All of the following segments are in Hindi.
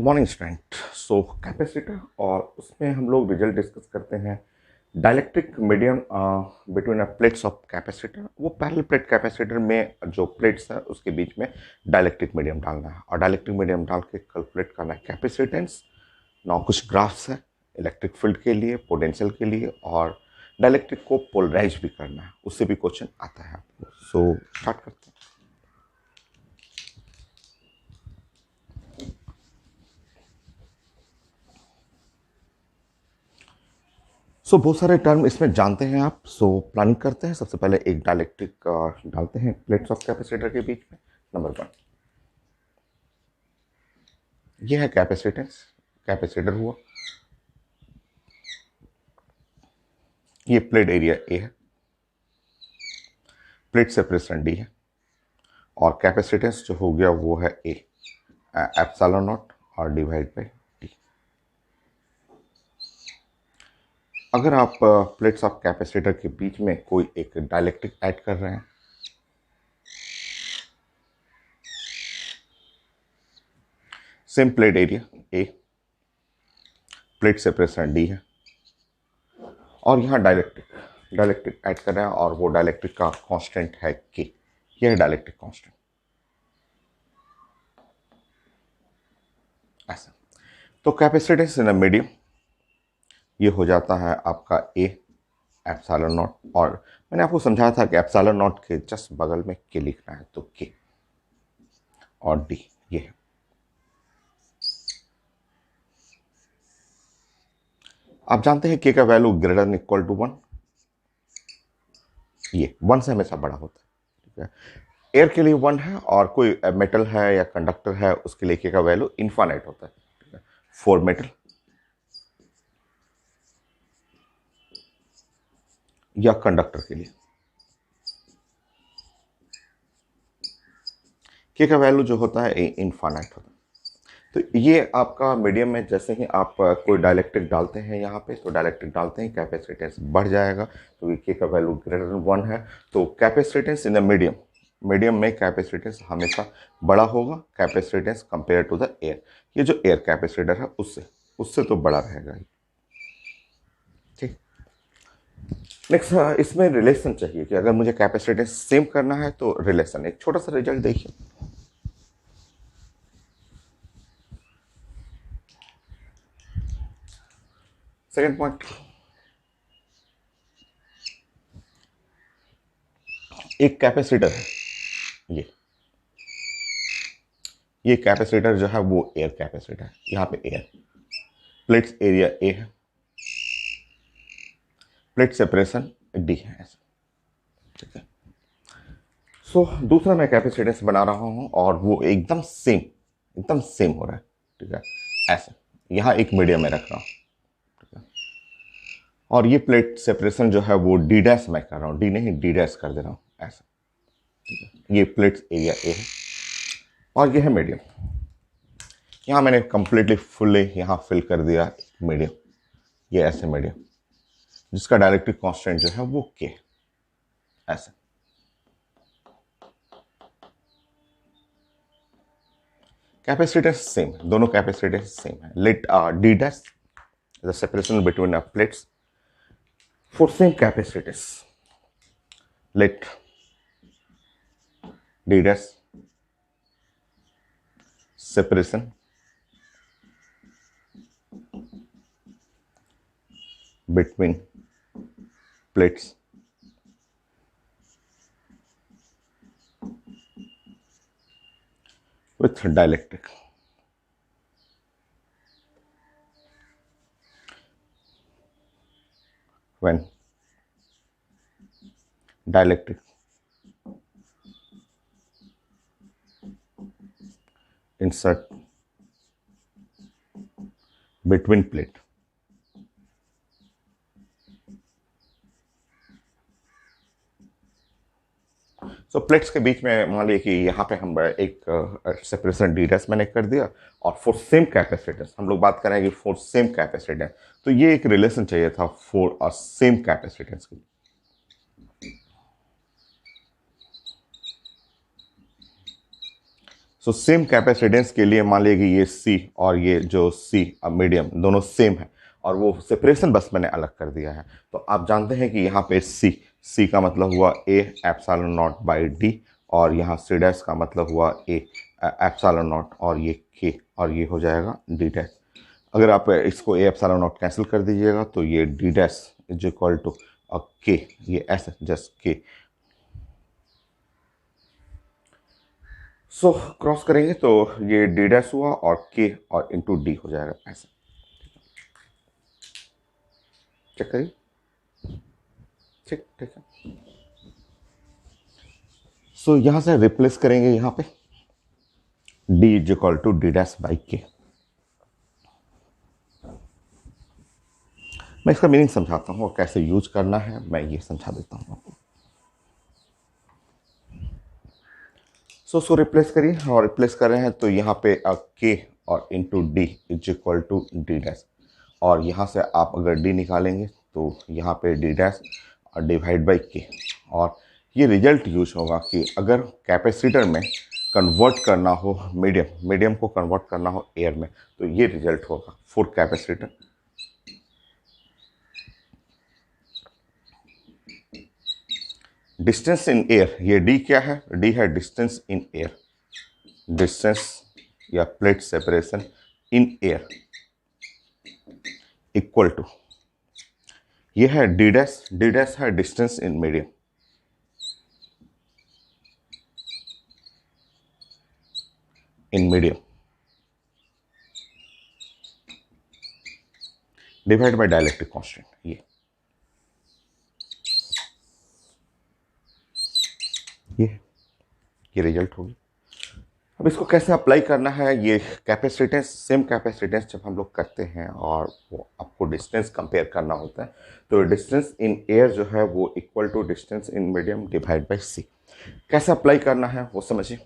Morning student. सो कैपेसिटर और उसमें हम लोग रिजल्ट डिस्कस करते हैं dielectric medium between plates of capacitor. वो पैरेलल प्लेट कैपेसिटर में जो प्लेट्स है उसके बीच में डाइलेक्ट्रिक मीडियम डालना है और डाइलेक्ट्रिक मीडियम डाल के कैलकुलेट करना है कैपेसिटेंस। ना कुछ ग्राफ्स है इलेक्ट्रिक फील्ड के लिए, पोटेंशियल के लिए, और डाइलेक्ट्रिक को पोलराइज भी करना है, उससे भी क्वेश्चन आता है आपको। सो स्टार्ट करते हैं। बहुत सारे टर्म इसमें जानते हैं आप। प्लानिंग करते हैं। सबसे पहले एक डाइलेक्ट्रिक डालते हैं प्लेट्स ऑफ कैपेसिटर के बीच में। नंबर 1 ये है कैपेसिटेंस, कैपेसिटर हुआ। ये प्लेट एरिया ए है, प्लेट सेपरेशन डी है, और कैपेसिटेंस जो हो गया वो है ए, एप्सिलॉन नॉट और डिवाइड बाई डी। अगर आप प्लेट्स ऑफ कैपेसिटर के बीच में कोई एक डाइलेक्ट्रिक ऐड कर रहे हैं, same plate area A, plate separation D है, और यहाँ डाइलेक्ट्रिक ऐड कर रहे हैं और वो डाइलेक्ट्रिक का कांस्टेंट है के। यह है डाइलेक्ट्रिक कांस्टेंट। ऐसा तो कैपेसिटेंस इन अ मीडियम ये हो जाता है आपका ए एप्सिलॉन नॉट, और मैंने आपको समझाया था कि एप्सिलॉन नॉट के जस्ट बगल में के लिखना है, तो के और डी ये है। आप जानते हैं के का value greater than equal to 1, ये 1 से हमेशा बड़ा होता है। ठीक है, एयर के लिए 1 है, और कोई मेटल है या कंडक्टर है उसके लिए के का वैल्यू इनफाइनाइट होता है। ठीक है, फॉर मेटल या कंडक्टर के लिए के का वैल्यू जो होता है इनफाइनाइट होता है। तो ये आपका मीडियम में जैसे ही आप कोई डाइलेक्ट्रिक डालते हैं यहाँ पे, तो डाइलेक्ट्रिक डालते हैं कैपेसिटेंस बढ़ जाएगा, तो ये के का वैल्यू ग्रेटर देन 1 है। तो कैपेसिटेंस इन द मीडियम में कैपेसिटेंस हमेशा बड़ा होगा, capacitance compare to the air. ये जो एयर कैपेसिटर है उससे उससे तो बड़ा रहेगा ही। ठीक, नेक्स्ट इसमें रिलेशन चाहिए कि अगर मुझे कैपेसिटेंस सेम करना है तो रिलेशन, एक छोटा सा रिजल्ट देखिए। सेकेंड पॉइंट, एक कैपेसिटर है, ये कैपेसिटर जो है वो एयर कैपेसिटर है। यहाँ पे एयर, प्लेट्स एरिया ए है, प्लेट सेपरेशन डी है, ऐसा। ठीक है, दूसरा मैं कैपेसिटेंस बना रहा हूँ और वो एकदम सेम हो रहा है। ठीक है, ऐसा यहाँ एक मीडियम में रख रहा हूँ। ठीक है, और ये प्लेट सेपरेशन जो है वो डी डैश मैं कर रहा हूँ, डी नहीं डी डैश कर दे रहा हूँ, ऐसा। ठीक है, ये प्लेट्स एरिया ए है और ये है मीडियम। यहाँ मैंने कंप्लीटली फुल्ली यहाँ फिल कर दिया मीडियम, ये ऐसे मीडियम जिसका डाइलेक्ट्रिक कांस्टेंट जो है वो के, ऐसे। कैपेसिटेंस सेम, दोनों कैपेसिटेंस सेम है। Let d dash the separation between plates for same capacitance, let d dash separation between plates with dielectric. When dielectric insert between plate, plates के बीच में मान लीजिए कि यहाँ पे हम एक सेपरेशन डी डैश मैंने कर दिया, और फॉर सेम कैपेसिटेंस हम लोग बात करेंगे फॉर सेम कैपेसिटेंस, तो ये एक रिलेशन चाहिए था फॉर अ सेम कैपेसिटेंस के लिए। सो सेम कैपेसिटेंस के लिए मान लीजिए ये सी और ये जो सी मीडियम दोनों सेम है और वो सेपरेशन बस मैंने अलग कर दिया है। तो आप जानते हैं कि यहाँ पे सी का मतलब हुआ ए एप्सिलॉन नॉट बाई डी और यहाँ सी डैश का मतलब हुआ ए एप्सिलॉन नॉट और ये के और ये हो जाएगा डी डैश। अगर आप इसको ए एप्सिलॉन नॉट कैंसिल कर दीजिएगा तो ये d dash is equal to K, ये ऐसे जस्ट के। सो क्रॉस करेंगे तो ये डी डैश हुआ और के और इंटू डी हो जाएगा ऐसे। चेक करिए, ठीक ठीक है। सो यहां से रिप्लेस करेंगे यहाँ पे d is equal to d dash by K. मैं इसका मीनिंग समझाता हूँ और कैसे यूज करना है मैं ये समझा देता हूँ आपको। सो रिप्लेस करिए और रिप्लेस कर रहे हैं तो यहाँ पे के और into d is equal to d dash और यहाँ से आप अगर डी निकालेंगे तो यहाँ पे डी डैश और डिवाइड बाई के और ये रिजल्ट यूज होगा कि अगर कैपेसिटर में कन्वर्ट करना हो मीडियम को कन्वर्ट करना हो एयर में तो ये रिजल्ट होगा for capacitor. Distance in air, ये डी क्या है, डी है डिस्टेंस इन एयर, डिस्टेंस या plate separation in air equal to ये है डी डैश है distance in medium divide by dielectric constant. ये रिजल्ट होगी। अब इसको कैसे अप्लाई करना है, ये कैपेसिटेंस सेम कैपेसिटेंस जब हम लोग करते हैं और वो आपको डिस्टेंस कंपेयर करना होता है तो डिस्टेंस इन एयर जो है वो equal to distance in medium divide by C. कैसे अप्लाई करना है वो समझिए।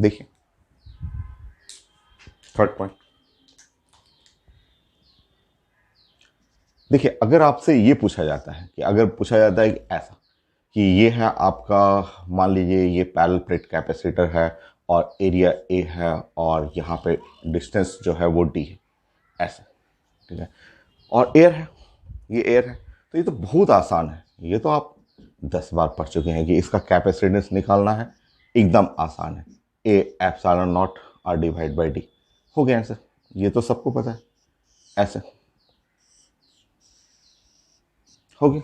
देखिए थर्ड पॉइंट, देखिए अगर आपसे ये पूछा जाता है कि अगर पूछा जाता है कि ऐसा कि ये है आपका मान लीजिए ये पैरेलल प्लेट कैपेसिटर है और एरिया ए है और यहाँ पे डिस्टेंस जो है वो डी है ऐसे, ठीक है, और एयर है, ये एयर है, तो ये तो बहुत आसान है, ये तो आप 10 बार पढ़ चुके हैं कि इसका कैपेसिटेंस निकालना है, एकदम आसान है, A epsilon naught r divide by d हो गया आंसर, ये तो सबको पता है ऐसे हो गया।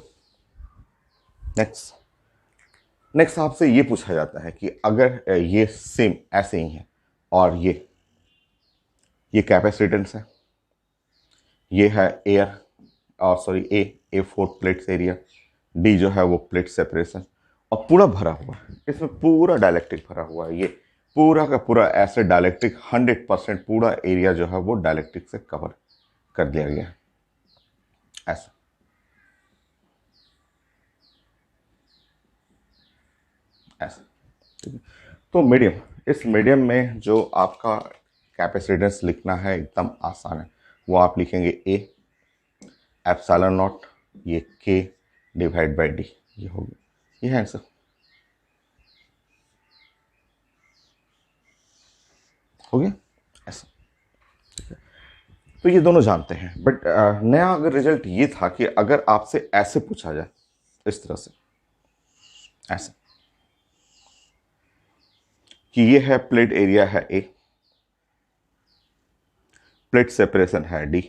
नेक्स्ट आपसे ये पूछा जाता है कि अगर ये सेम ऐसे ही है और ये कैपेसिटेंस है, ये है एयर और सॉरी ए 4 प्लेट्स एरिया, डी जो है वो प्लेट सेपरेशन और पूरा भरा हुआ है, इसमें पूरा डाइलेक्ट्रिक भरा हुआ है, ये पूरा का पूरा ऐसे डाइलेक्ट्रिक 100% पूरा एरिया जो है वो डाइलेक्ट्रिक से कवर कर दिया गया है ऐसा। ऐसा ठीक है, तो मीडियम, इस मीडियम में जो आपका कैपेसिटेंस लिखना है एकदम आसान है, वो आप लिखेंगे ए एप्सिलॉन नॉट ये के डिवाइड बाई डी, ये हो गया, ये है आंसर हो गया ऐसा, ठीक है। तो ये दोनों जानते हैं, बट नया अगर रिजल्ट ये था कि अगर आपसे ऐसे पूछा जाए इस तरह से ऐसे कि ये है प्लेट एरिया है ए, प्लेट सेपरेशन है डी,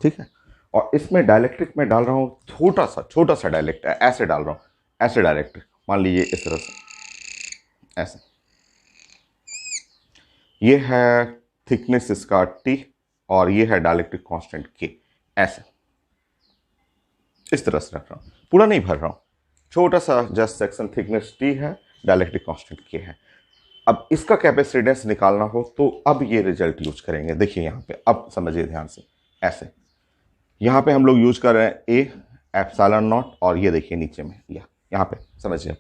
ठीक है, और इसमें डाइलेक्ट्रिक में डाल रहा हूं छोटा सा डाइलेक्ट्रिक ऐसे डाल रहा हूं, ऐसे डाइलेक्ट्रिक मान लीजिए इस तरह से ऐसे, ये है थिकनेस इसका टी और ये है डाइलेक्ट्रिक कांस्टेंट के, ऐसे इस तरह से रख रहा हूं, पूरा नहीं भर रहा हूं, छोटा सा जस्ट सेक्शन थिकनेस टी है, डाइलेक्ट्रिक कांस्टेंट के है। अब इसका कैपेसिटेंस निकालना हो तो अब ये रिजल्ट यूज करेंगे, देखिए यहाँ पे अब समझिए ध्यान से, ऐसे यहाँ पे हम लोग यूज कर रहे हैं ए एप्सिलॉन नॉट, और ये देखिए नीचे में यहाँ पे समझिए।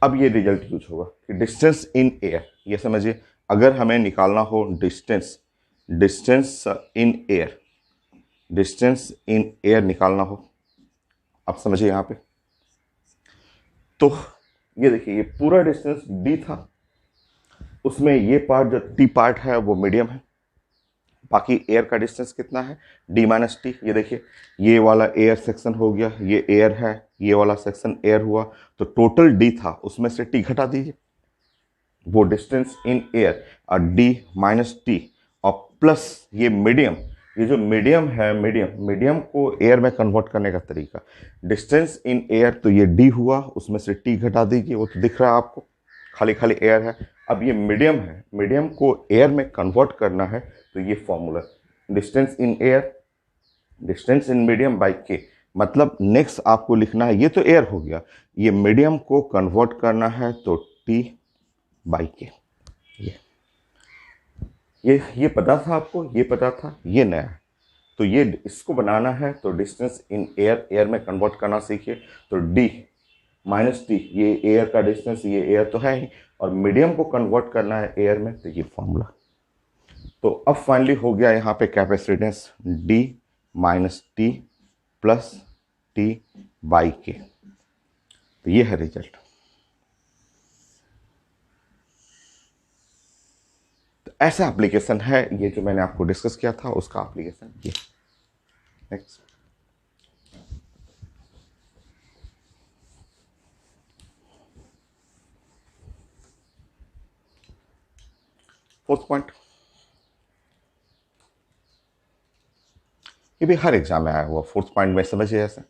अब ये रिजल्ट यूज होगा कि डिस्टेंस इन एयर, ये समझिए अगर हमें निकालना हो distance, distance in air, distance in air निकालना हो, आप समझिए यहाँ पे, तो ये देखिए ये पूरा डिस्टेंस डी था, उसमें ये पार्ट जो टी पार्ट है वो मीडियम है, बाकी एयर का डिस्टेंस कितना है डी माइनस टी। ये देखिए ये वाला एयर सेक्शन हो गया, ये एयर है, ये वाला सेक्शन एयर हुआ, तो टोटल डी था उसमें से टी घटा दीजिए, वो डिस्टेंस इन एयर और डी माइनस टी, और प्लस ये मीडियम, ये जो मीडियम है, मीडियम को एयर में कन्वर्ट करने का तरीका, डिस्टेंस इन एयर, तो ये डी हुआ, उसमें से टी घटा दीजिए, वो तो दिख रहा है आपको, खाली खाली एयर है। अब ये मीडियम है, मीडियम को एयर में कन्वर्ट करना है, तो ये formula distance in air, distance in medium by के, मतलब नेक्स्ट आपको लिखना है, ये तो एयर हो गया, ये मीडियम को कन्वर्ट करना है तो टी बाई के। ये पता था आपको, ये पता था, ये नया है, तो ये इसको बनाना है तो डिस्टेंस इन एयर, एयर में कन्वर्ट करना सीखिए, तो डी माइनस टी, ये एयर का डिस्टेंस, ये एयर तो है ही, और मीडियम को कन्वर्ट करना है एयर में, तो ये फॉर्मूला। तो अब फाइनली हो गया यहाँ पे capacitance D minus T plus T by के, तो ये है रिजल्ट। तो ऐसा एप्लीकेशन है ये जो मैंने आपको डिस्कस किया था, उसका एप्लीकेशन ये। नेक्स्ट, फोर्थ पॉइंट, ये भी हर एग्जाम में आया हुआ, फोर्थ पॉइंट में समझिए ऐसे,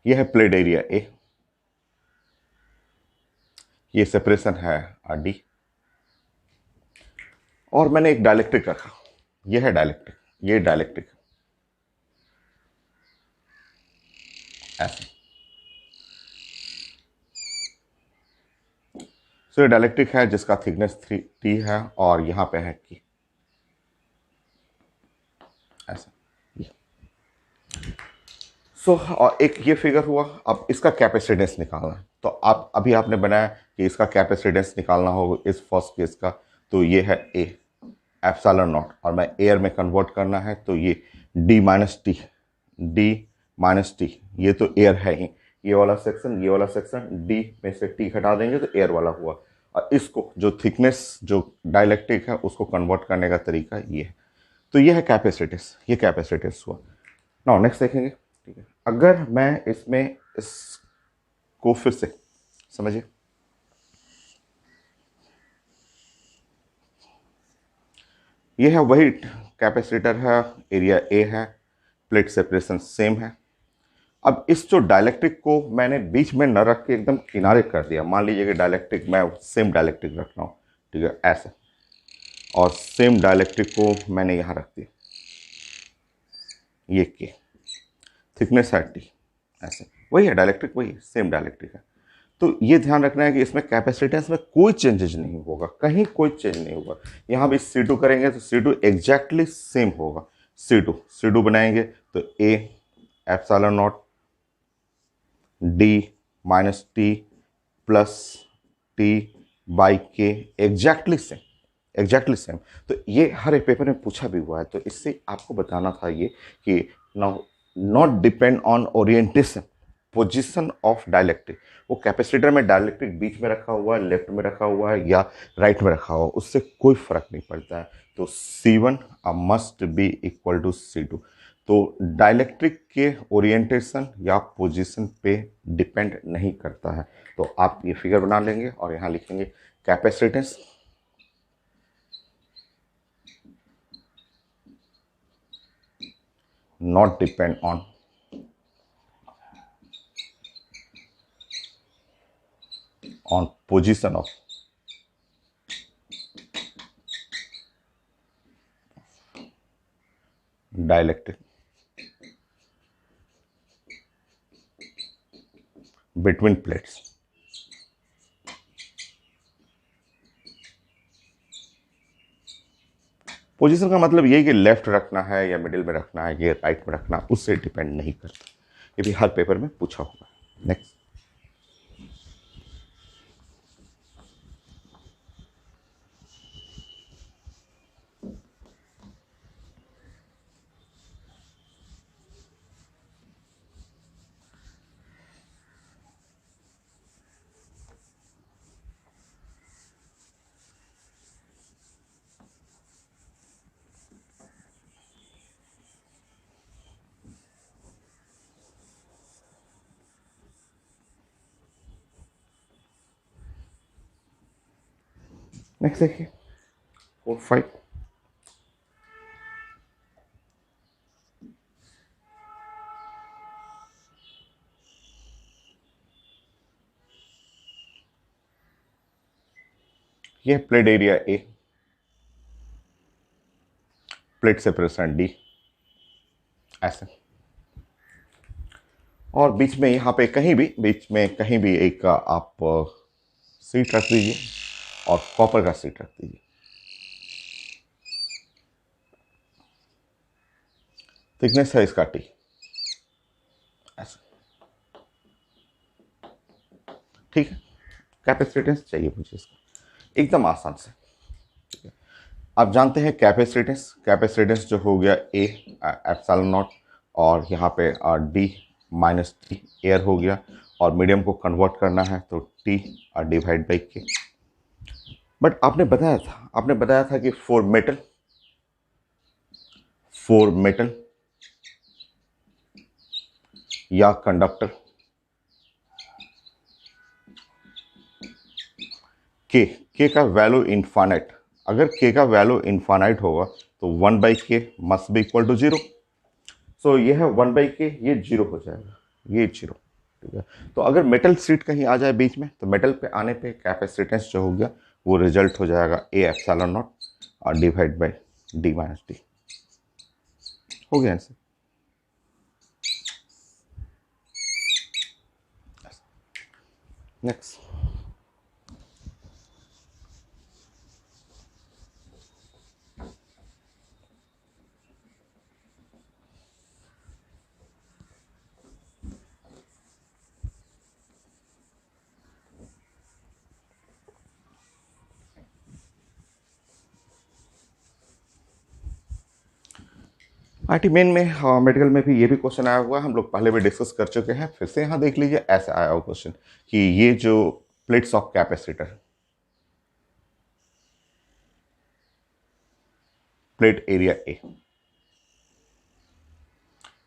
ये है प्लेट एरिया ए, ये सेपरेशन है आर डी, और मैंने एक डायलेक्ट्रिक रखा, ये है डायलेक्ट्रिक, ये डायलेक्ट्रिक ऐसे, सो ये डायलेक्ट्रिक है जिसका थिकनेस 3T है, और यहां पे है की ऐसा, सो और एक ये फिगर हुआ। अब इसका कैपेसिटेंस निकालना है, तो आप अभी आपने बनाया कि इसका कैपेसिटेंस निकालना होगा इस फर्स्ट केस का, तो ये है ए एप्सिलॉन नॉट, और मैं एयर में कन्वर्ट करना है, तो ये D minus T, D minus T, ये तो एयर है ही, ये वाला सेक्शन, ये वाला सेक्शन, डी में से टी हटा देंगे तो एयर वाला हुआ, और इसको जो थिकनेस जो डायलेक्ट्रिक है उसको कन्वर्ट करने का तरीका ये है, तो ये है कैपेसिटेंस, ये कैपेसिटेंस हुआ। नाउ नेक्स्ट देखेंगे, ठीक है, अगर मैं इसमें इसको फिर से समझिए, ये है वही कैपेसिटर है, एरिया ए है, प्लेट सेपरेशन सेम है। अब इस जो डायलेक्ट्रिक को मैंने बीच में न रख के एकदम किनारे कर दिया, मान लीजिए कि डायलेक्ट्रिक मैं सेम डायलेक्ट्रिक रख रहा हूँ, ठीक है ऐसे, और सेम डायलेक्ट्रिक को मैंने यहाँ रख दिया, ये के थिकनेस है टी, ऐसे वही है डायलेक्ट्रिक, वही सेम डायलेक्ट्रिक है। तो ये ध्यान रखना है कि इसमें कैपेसिटेंस में कोई चेंजेज नहीं होगा, कहीं कोई चेंज नहीं होगा। यहाँ भी C2 करेंगे तो C2 एग्जैक्टली सेम होगा, C2 बनाएंगे तो ए epsilon not D minus T plus T by के, एग्जैक्टली सेम, एग्जैक्टली सेम। तो ये हर एक पेपर में पूछा भी हुआ है, तो इससे आपको बताना था ये कि now not depend on orientation, position of dielectric, वो कैपेसिटर में डायलेक्ट्रिक बीच में रखा हुआ है, लेफ्ट में रखा हुआ है या राइट में रखा हुआ है, उससे कोई फर्क नहीं पड़ता है। तो C1 must be equal to C2, तो डायलेक्ट्रिक के ओरिएंटेशन या पोजीशन पे डिपेंड नहीं करता है। तो आप ये फिगर बना लेंगे और यहाँ लिखेंगे capacitance not depend on position of dielectric between plates. Position का मतलब ये कि लेफ्ट रखना है या मिडिल में रखना है या राइट में रखना, उससे डिपेंड नहीं करता। ये भी हर पेपर में पूछा होगा। नेक्स्ट। नेक्स्ट देखिए 4, 5। ये plate area A, plate separation D, ऐसे। और बीच में यहाँ पे कहीं भी, बीच में कहीं भी एक आप सीट रख दीजिए और कॉपर का सीट रख दीजिए। थिकनेस है इसका टी, ऐसा। ठीक है, कैपेसिटेंस चाहिए मुझे इसका एकदम आसान से। ठीक है, आप जानते हैं कैपेसिटेंस, कैपेसिटेंस जो हो गया ए एप्सिलॉन नॉट, और यहाँ पे डी माइनस टी एयर हो गया, और मीडियम को कन्वर्ट करना है तो टी डिवाइड बाई के। बट आपने बताया था कि फॉर मेटल या कंडक्टर के का वैल्यू इनफाइनाइट, अगर के का वैल्यू इनफाइनाइट होगा तो 1/k must be equal to 0। So ये है 1/k, ये 0 हो जाएगा, ये 0। ठीक है, तो अगर मेटल सीट कहीं आ जाए बीच में तो मेटल पे आने पे कैपेसिटेंस जो हो गया वो रिजल्ट हो जाएगा ए एप्सिलॉन नॉट और divide by D minus D. हो गया आंसर। नेक्स्ट। आईटी मेन में, मेडिकल में भी ये भी क्वेश्चन आया हुआ है, हम लोग पहले भी डिस्कस कर चुके हैं, फिर से यहाँ देख लीजिए। ऐसे आया हुआ क्वेश्चन कि ये जो plates of capacitor, plate area A,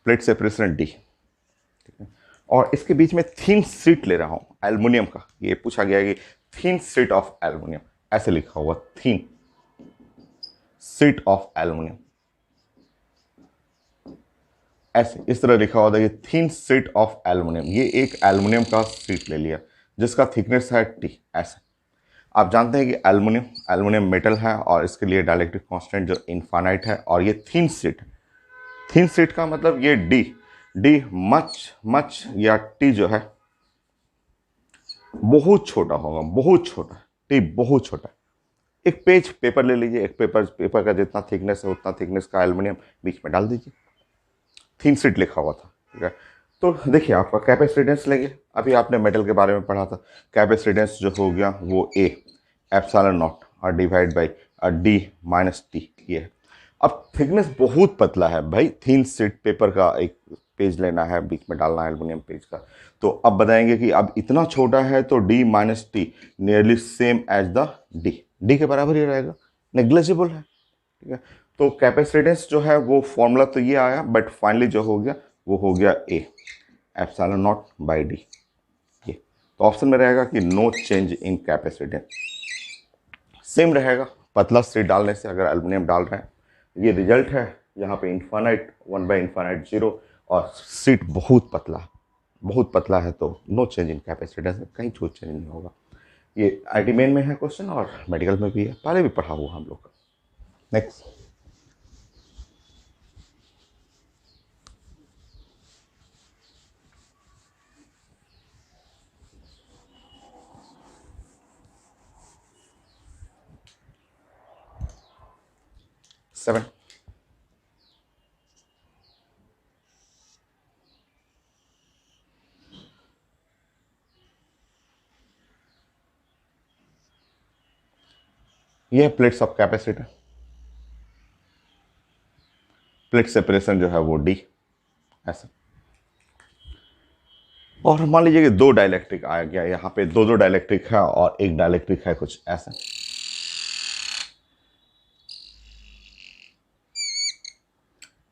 plate separation D, और इसके बीच में थिन सीट ले रहा हूँ एल्युमिनियम का। ये पूछा गया है कि थिन सीट ऑफ एल्युमिनियम, ऐसे लिखा हुआ थिन सीट ऑफ एल्युमिनियम, ऐसे इस तरह लिखा हुआ था कि थिन सीट ऑफ एल्युमिनियम। ये एक एल्युमिनियम का सीट ले लिया जिसका थिकनेस है टी, ऐसे। आप जानते हैं कि एल्युमिनियम मेटल है और इसके लिए डाइलेक्ट्रिक कांस्टेंट जो इनफाइनाइट है, और ये थिन सीट, थिन सीट का मतलब ये डी, डी मच मच, या टी जो है बहुत छोटा होगा, बहुत छोटा, टी बहुत छोटा। एक पेज पेपर ले लीजिए, एक पेपर का जितना थिकनेस है उतना थिकनेस का एल्युमिनियम बीच में डाल दीजिए, थिन सीट लिखा हुआ था। ठीक है, तो देखिए आपका कैपेसिटेंस लेंगे, अभी आपने मेटल के बारे में पढ़ा था, कैपेसिटेंस जो हो गया वो ए एप्सिलॉन नॉट और divide by D minus T, ये है। अब थिकनेस बहुत पतला है भाई, थिन सीट पेपर का एक पेज लेना है, बीच में डालना है एल्युमिनियम पेज का, तो अब बताएंगे कि अब इतना छोटा है तो d minus t nearly same as the d, d के बराबर ही रहेगा, नेग्लिजिबल है। ठीक है, तो कैपेसिटेंस जो है वो फॉर्मूला तो ये आया, बट फाइनली जो हो गया वो हो गया A epsilon naught by d. ये तो ऑप्शन में रहेगा कि no change in capacitance, same रहेगा पतला सीट डालने से अगर एल्युमिनियम डाल रहे हैं। ये रिजल्ट है यहाँ पे इनफाइनाइट 1/इनफाइनाइट 0, और सीट बहुत पतला है तो नो चेंज इन कैपेसिटेंस, कहीं कुछ चेंज नहीं होगा। ये आईटी मेन में है क्वेश्चन और मेडिकल में भी है, पहले भी पढ़ा हुआ हम लोग का। नेक्स्ट। 7। ये है plates of capacitor, plate separation जो है वो डी, ऐसा। और मान लीजिए कि दो डाइलेक्ट्रिक आ गया, यहाँ पे दो दो डाइलेक्ट्रिक है और एक डाइलेक्ट्रिक है कुछ ऐसा।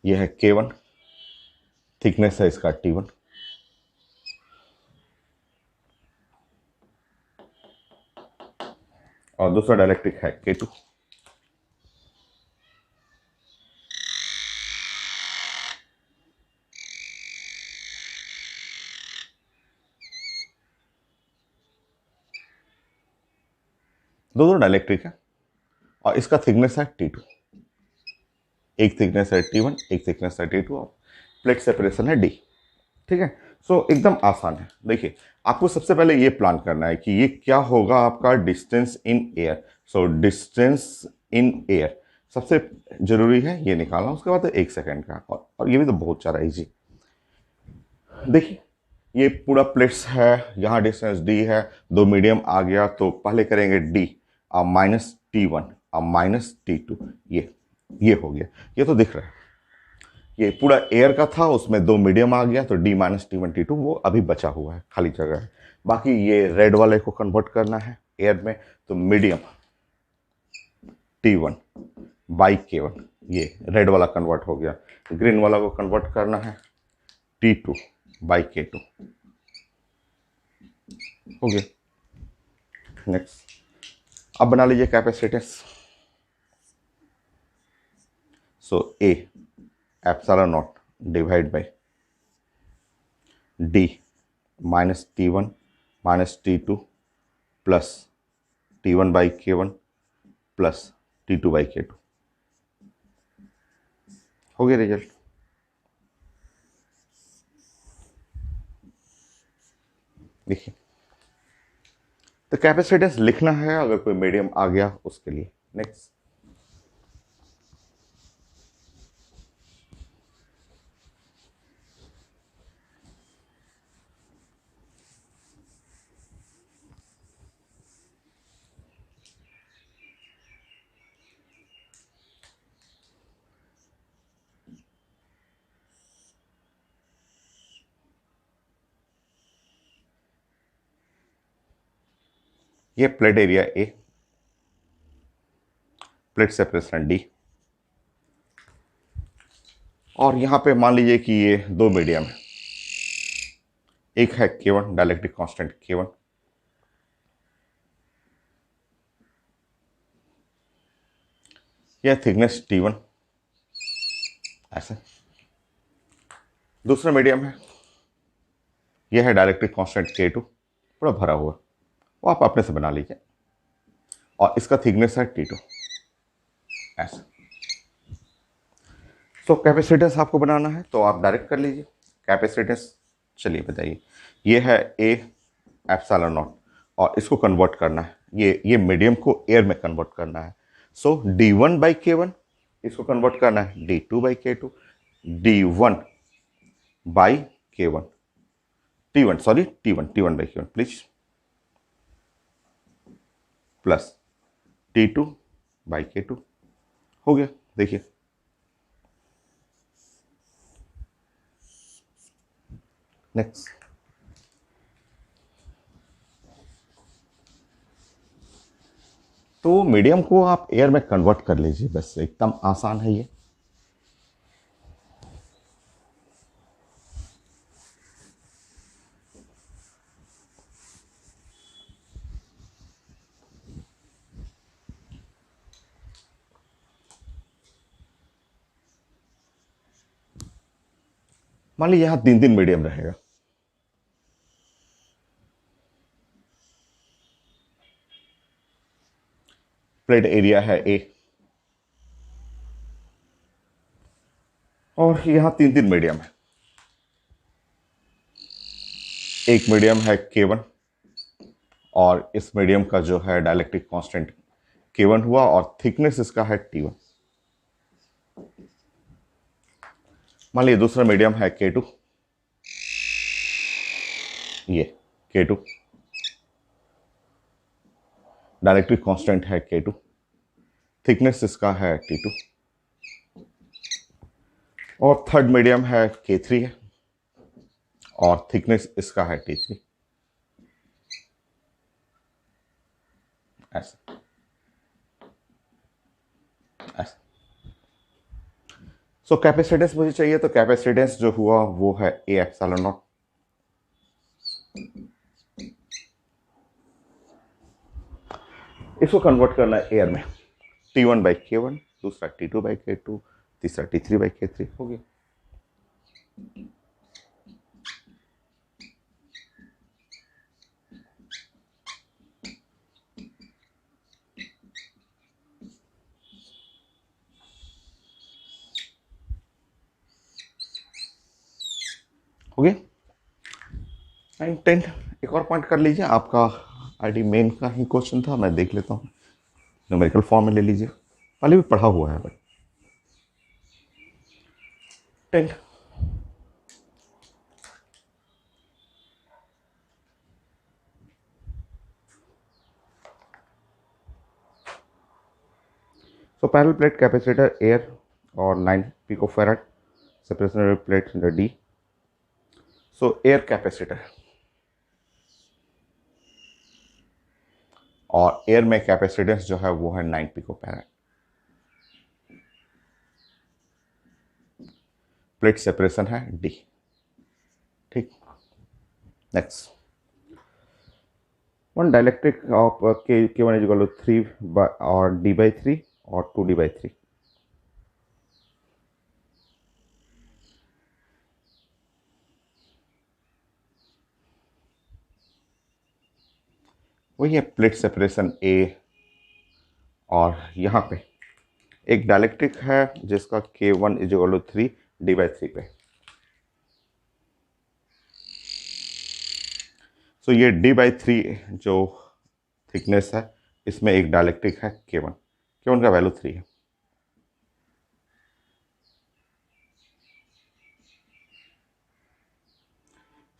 यह है K1, थिकनेस है इसका T1, और दूसरा डाइलेक्ट्रिक है K2। दो दो डाइलेक्ट्रिक है और इसका थिकनेस है T2, एक थिकनेस है T1, एक थिकनेस है T2 और प्लेट सेपरेशन है D। ठीक है, सो एकदम आसान है। देखिए, आपको सबसे पहले ये प्लान करना है कि ये क्या होगा आपका distance in air. So distance in air सबसे जरूरी है, ये निकालना। उसके बाद 1 सेकेंड का, और ये भी तो बहुत सारा इजी। देखिए, ये पूरा प्लेट्स है, यहाँ डिस्टेंस D है, दो मीडियम आ गया तो पहले करेंगे D minus T1 minus T2, ये हो गया, ये तो दिख रहा है। ये पूरा एयर का था, उसमें दो मीडियम आ गया तो D माइनस T1 T2 वो अभी बचा हुआ है, खाली जगह है। बाकी ये रेड वाले को कन्वर्ट करना है एयर में, तो मीडियम T1 बाई K1, ये रेड वाला कन्वर्ट हो गया। ग्रीन वाला को कन्वर्ट करना है T2 बाई K2, हो गया। नेक्स्ट, अब बना लीजिए capacitance. So A epsilon not divide by D minus T1 minus T2 plus T1 by K1 plus T2 by K2, हो गया रिजल्ट। देखिए, तो कैपेसिटेंस लिखना है अगर कोई मीडियम आ गया उसके लिए। नेक्स्ट, ये plate area A, plate separation D, और यहां पे मान लीजिए कि ये दो मीडियम है, एक है K1 डाइलेक्ट्रिक कांस्टेंट K1, यह थिकनेस T1 ऐसे। दूसरा मीडियम है, यह है डाइलेक्ट्रिक कांस्टेंट K2 पूरा भरा हुआ, वो आप अपने से बना लीजिए, और इसका थिकनेस है T2 ऐसे। तो कैपेसिटेंस आपको बनाना है तो आप डायरेक्ट कर लीजिए कैपेसिटेंस। चलिए बताइए, ये है A एप्सिलॉन नॉट, और इसको कन्वर्ट करना है, ये मीडियम को एयर में कन्वर्ट करना है। सो D1 बाई K1, इसको कन्वर्ट करना है D2 by K2, D1 by K1, T1 sorry T1 by K1 please, plus T2 by K2, हो गया। देखिए, नेक्स्ट, तो मीडियम को आप एयर में कन्वर्ट कर लीजिए, बस एकदम आसान है ये। मान लीजिए यहां तीन तीन मीडियम रहेगा, प्लेट एरिया है A, और यहां तीन तीन मीडियम है, एक मीडियम है K1, और इस मीडियम का जो है डाइलेक्ट्रिक कांस्टेंट K1 हुआ, और थिकनेस इसका है T1। मान लीजिए दूसरा मीडियम है K2, ये K2, डाइलेक्ट्रिक कांस्टेंट है K2, थिकनेस इसका है T2, और थर्ड मीडियम है K3 है, और थिकनेस इसका है T3। ऐसा ऐसा। सो कैपेसिटेंस मुझे चाहिए, तो कैपेसिटेंस जो हुआ वो है A एप्सिलॉन नॉट। इसको कन्वर्ट करना है एयर में, T1/K1, दूसरा T2/K2, तीसरा T3/K3 हो गया। हो गया 9 10। एक और पॉइंट कर लीजिए, आपका आईडी मेन का ही क्वेश्चन था, मैं देख लेता हूँ। न्यूमेरिकल फॉर्म में ले लीजिए, पहले भी पढ़ा हुआ है but 10। So parallel plate capacitor air or 9 picofarad, separation plate in the D. So air capacitor और एयर में कैपेसिटेंस जो है वो है 9 पिकोफैराड। प्लेट सेपरेशन है D। ठीक, next one dielectric of K1 is equal to 3 और D/3 और 2D/3। वही है प्लेट सेपरेशन A, और यहाँ पे एक डाइलेक्ट्रिक है जिसका K1 is equal to 3 D/3 पे। सो ये D/3 जो थिकनेस है, इसमें एक डाइलेक्ट्रिक है K1 का वैल्यू 3 है।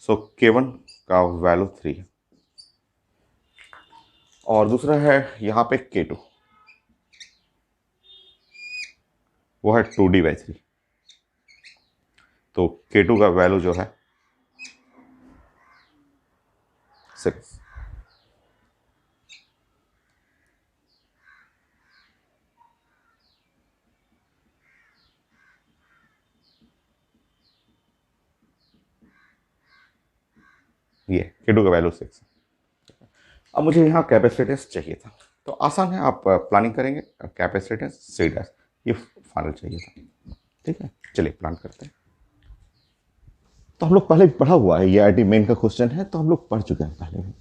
सो K1 का वैल्यू 3 है, और दूसरा है यहाँ पे K2, वो है 2D/3। तो K2 का वैल्यू जो है 6। ये K2 का वैल्यू 6। अब मुझे यहाँ कैपेसिटेंस चाहिए था, तो आसान है, आप प्लानिंग करेंगे। कैपेसिटेंस C डैश, ये फाइनल चाहिए था। ठीक है, चलिए प्लान करते हैं। तो हम लोग पहले भी पढ़ा हुआ है, ये आईटी मेन का क्वेश्चन है, तो हम लोग पढ़ चुके हैं पहले भी।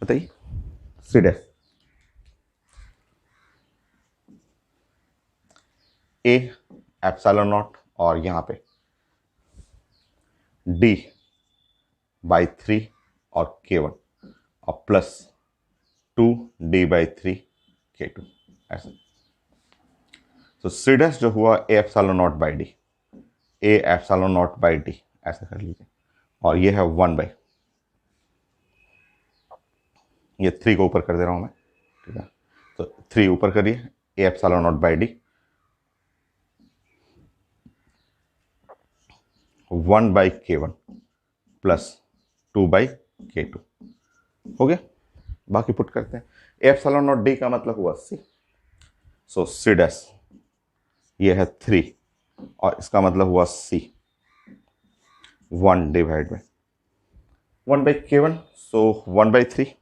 बताइए C dash A epsilon naught, और यहाँ पे D/3 और K1 और प्लस 2D/3 K2 ऐसा। तो C डैश जो हुआ A epsilon naught by D, A epsilon naught by D ऐसा कर लीजिए, और ये है 1/, ये 3 को ऊपर कर दे रहा हूं मैं। ठीक है, तो 3 ऊपर करिए, A epsilon naught by D 1/K1 plus 2/K2 हो गया। बाकी पुट करते हैं। एप्सिलॉन नॉट डी का मतलब हुआ C, सो C डैश ये है 3, और इसका मतलब हुआ C 1 डिवाइड में 1/K1, सो 1/3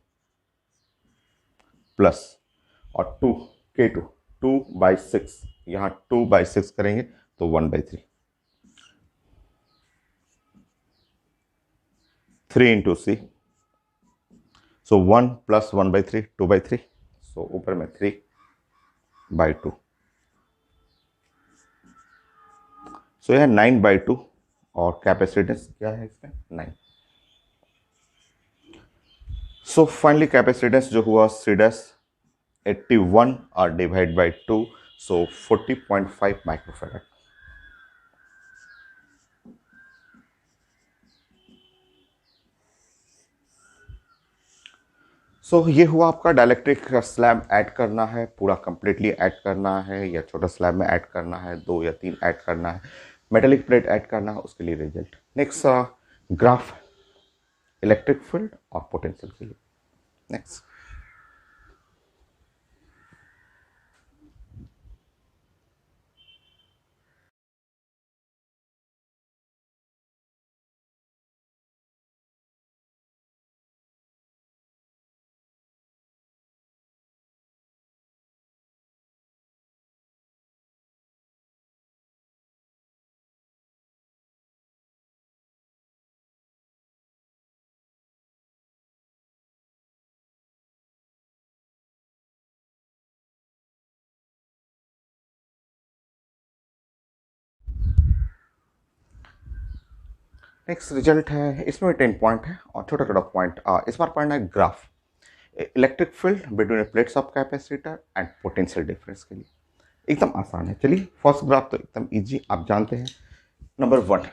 प्लस और 2K2 2/6, यहाँ 2/6 करेंगे तो 1/3, 3 इंटू C, सो 1 प्लस 1/3 2/3, सो ऊपर में 3/2, सो यह 9/2, और कैपेसिटेंस क्या है इसमें 9। सो फाइनली कैपेसिटेंस जो हुआ C डैश 81 और डिवाइड बाय 2, सो 40.5 माइक्रोफेरेड। सो ये हुआ आपका डाइलेक्ट्रिक स्लैब ऐड करना है, पूरा कंप्लीटली ऐड करना है या छोटा स्लैब में ऐड करना है, 2 या 3 ऐड करना है, मेटेलिक प्लेट ऐड करना है, उसके लिए result. Next graph electric field और पोटेंशियल के लिए। नेक्स्ट नेक्स्ट रिजल्ट है, इसमें 10 पॉइंट है और छोटा छोटा पॉइंट। इस बार पढ़ना है graph electric field between plates of capacitor and potential difference के लिए। एकदम आसान है। चलिए फर्स्ट ग्राफ तो एकदम इजी, आप जानते हैं। नंबर 1,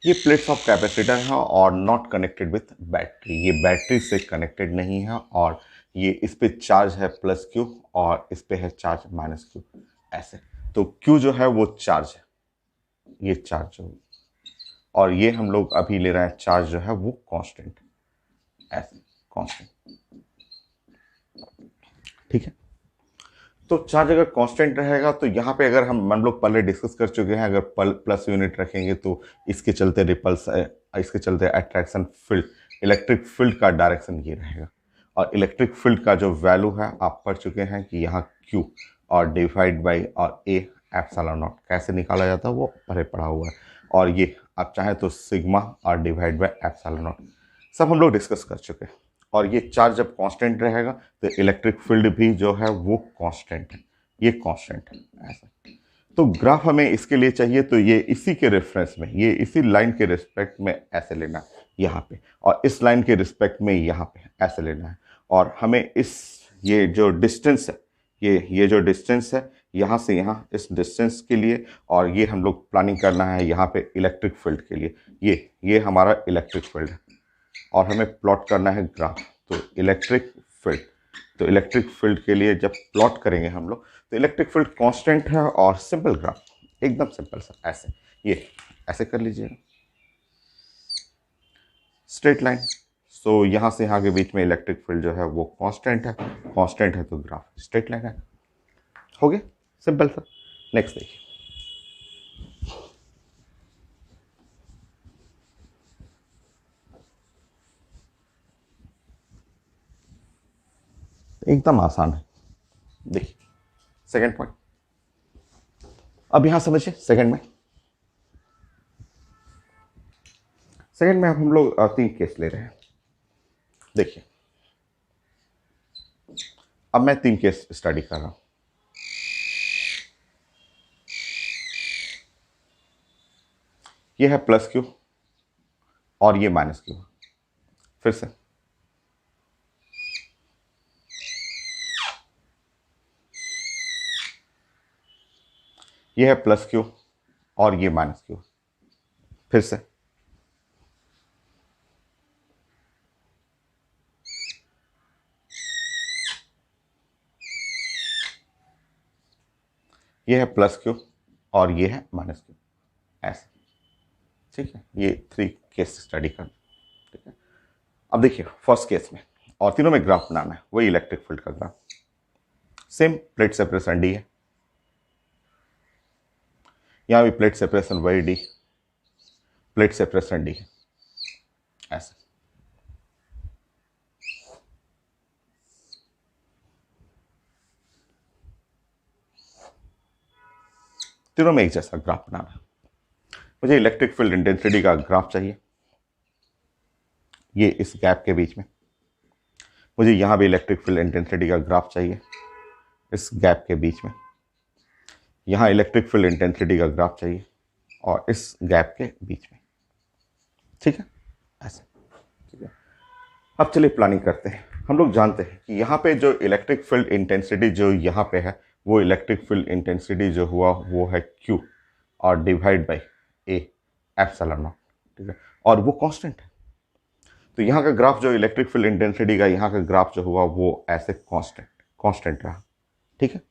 ये प्लेट्स ऑफ कैपेसिटर है और नॉट कनेक्टेड विथ बैटरी, ये बैटरी से कनेक्टेड नहीं है और ये इस पे चार्ज है प्लस क्यू और इस पे है चार्ज माइनस क्यू, ऐसे। तो क्यू जो है वो चार्ज है, ये चार्ज जो, और ये हम लोग अभी ले रहे हैं चार्ज जो है वो कांस्टेंट, ऐसे कांस्टेंट, ठीक है। तो चार्ज अगर कांस्टेंट रहेगा तो यहाँ पे अगर हम लोग पहले डिस्कस कर चुके हैं, अगर प्लस यूनिट रखेंगे तो इसके चलते रिपल्स, इसके चलते अट्रैक्शन फील्ड, इलेक्ट्रिक फील्ड का डायरेक्शन ये रहेगा। और इलेक्ट्रिक फील्ड का जो वैल्यू है आप पढ़ चुके हैं कि यहाँ Q और डिवाइड बाई और A एप्सिलॉन नॉट कैसे निकाला जाता है वो पहले पढ़ा हुआ है। और ये आप चाहें तो सिग्मा और डिवाइड बाई एप्सिलॉन नॉट सब हम लोग डिस्कस कर चुके हैं। और ये चार्ज जब कांस्टेंट रहेगा तो इलेक्ट्रिक फील्ड भी जो है वो कांस्टेंट है, ये कांस्टेंट है, ऐसा। तो ग्राफ हमें इसके लिए चाहिए तो ये इसी के रेफरेंस में, ये इसी लाइन के रिस्पेक्ट में ऐसे लेना है यहाँ पे, और इस लाइन के रिस्पेक्ट में यहाँ पे ऐसे लेना है। और हमें इस ये जो डिस्टेंस है, ये जो डिस्टेंस है यहाँ से यहाँ, इस डिस्टेंस के लिए, और ये हम लोग प्लानिंग करना है यहाँ पे इलेक्ट्रिक फील्ड के लिए, ये हमारा इलेक्ट्रिक फील्ड है और हमें प्लॉट करना है ग्राफ। तो इलेक्ट्रिक फील्ड, तो इलेक्ट्रिक फील्ड के लिए जब प्लॉट करेंगे हम लोग तो इलेक्ट्रिक फील्ड कांस्टेंट है और सिंपल ग्राफ, एकदम सिंपल सा, ऐसे ये ऐसे कर लीजिएगा, स्ट्रेट लाइन। सो यहाँ से यहाँ के बीच में इलेक्ट्रिक फील्ड जो है वो कांस्टेंट है, कांस्टेंट है तो ग्राफ स्ट्रेट लाइन है, हो गया सिंपल सा। नेक्स्ट देखिए, एकदम आसान है। देखिए सेकंड पॉइंट, अब यहां समझिए सेकंड में, सेकंड में अब हम लोग 3 केस ले रहे हैं। देखिए अब मैं 3 केस स्टडी कर रहा हूं। ये है प्लस क्यू और ये माइनस क्यू। फिर से ये है प्लस क्यू और ये माइनस क्यू। फिर से ये है प्लस क्यू और ये है माइनस क्यू, ऐसे, ठीक है। ये 3 केस स्टडी कर, ठीक है। अब देखिए फर्स्ट केस में, और तीनों में ग्राफ बनाना है, वही इलेक्ट्रिक फील्ड का graph, same plate separation D है, यहाँ भी प्लेट सेपरेशन वही डी, प्लेट सेपरेशन डी है, ऐसे। तीनों में एक जैसा ग्राफ बनाना है। मुझे इलेक्ट्रिक फील्ड इंटेंसिटी का ग्राफ चाहिए, ये इस गैप के बीच में। मुझे यहाँ भी इलेक्ट्रिक फील्ड इंटेंसिटी का ग्राफ चाहिए, इस गैप के बीच में। यहाँ इलेक्ट्रिक फील्ड इंटेंसिटी का ग्राफ चाहिए और इस गैप के बीच में, ठीक है, ऐसे, ठीक है। अब चलिए प्लानिंग करते हैं। हम लोग जानते हैं कि यहाँ पे जो इलेक्ट्रिक फील्ड इंटेंसिटी जो यहाँ पे है, वो इलेक्ट्रिक फील्ड इंटेंसिटी जो हुआ वो है Q और divide by A epsilon not, ठीक है, और वो कांस्टेंट है। तो यहाँ का ग्राफ जो इलेक्ट्रिक फील्ड इंटेंसिटी का यहाँ का ग्राफ जो हुआ वो ऐसे कांस्टेंट कांस्टेंट रहा, ठीक है।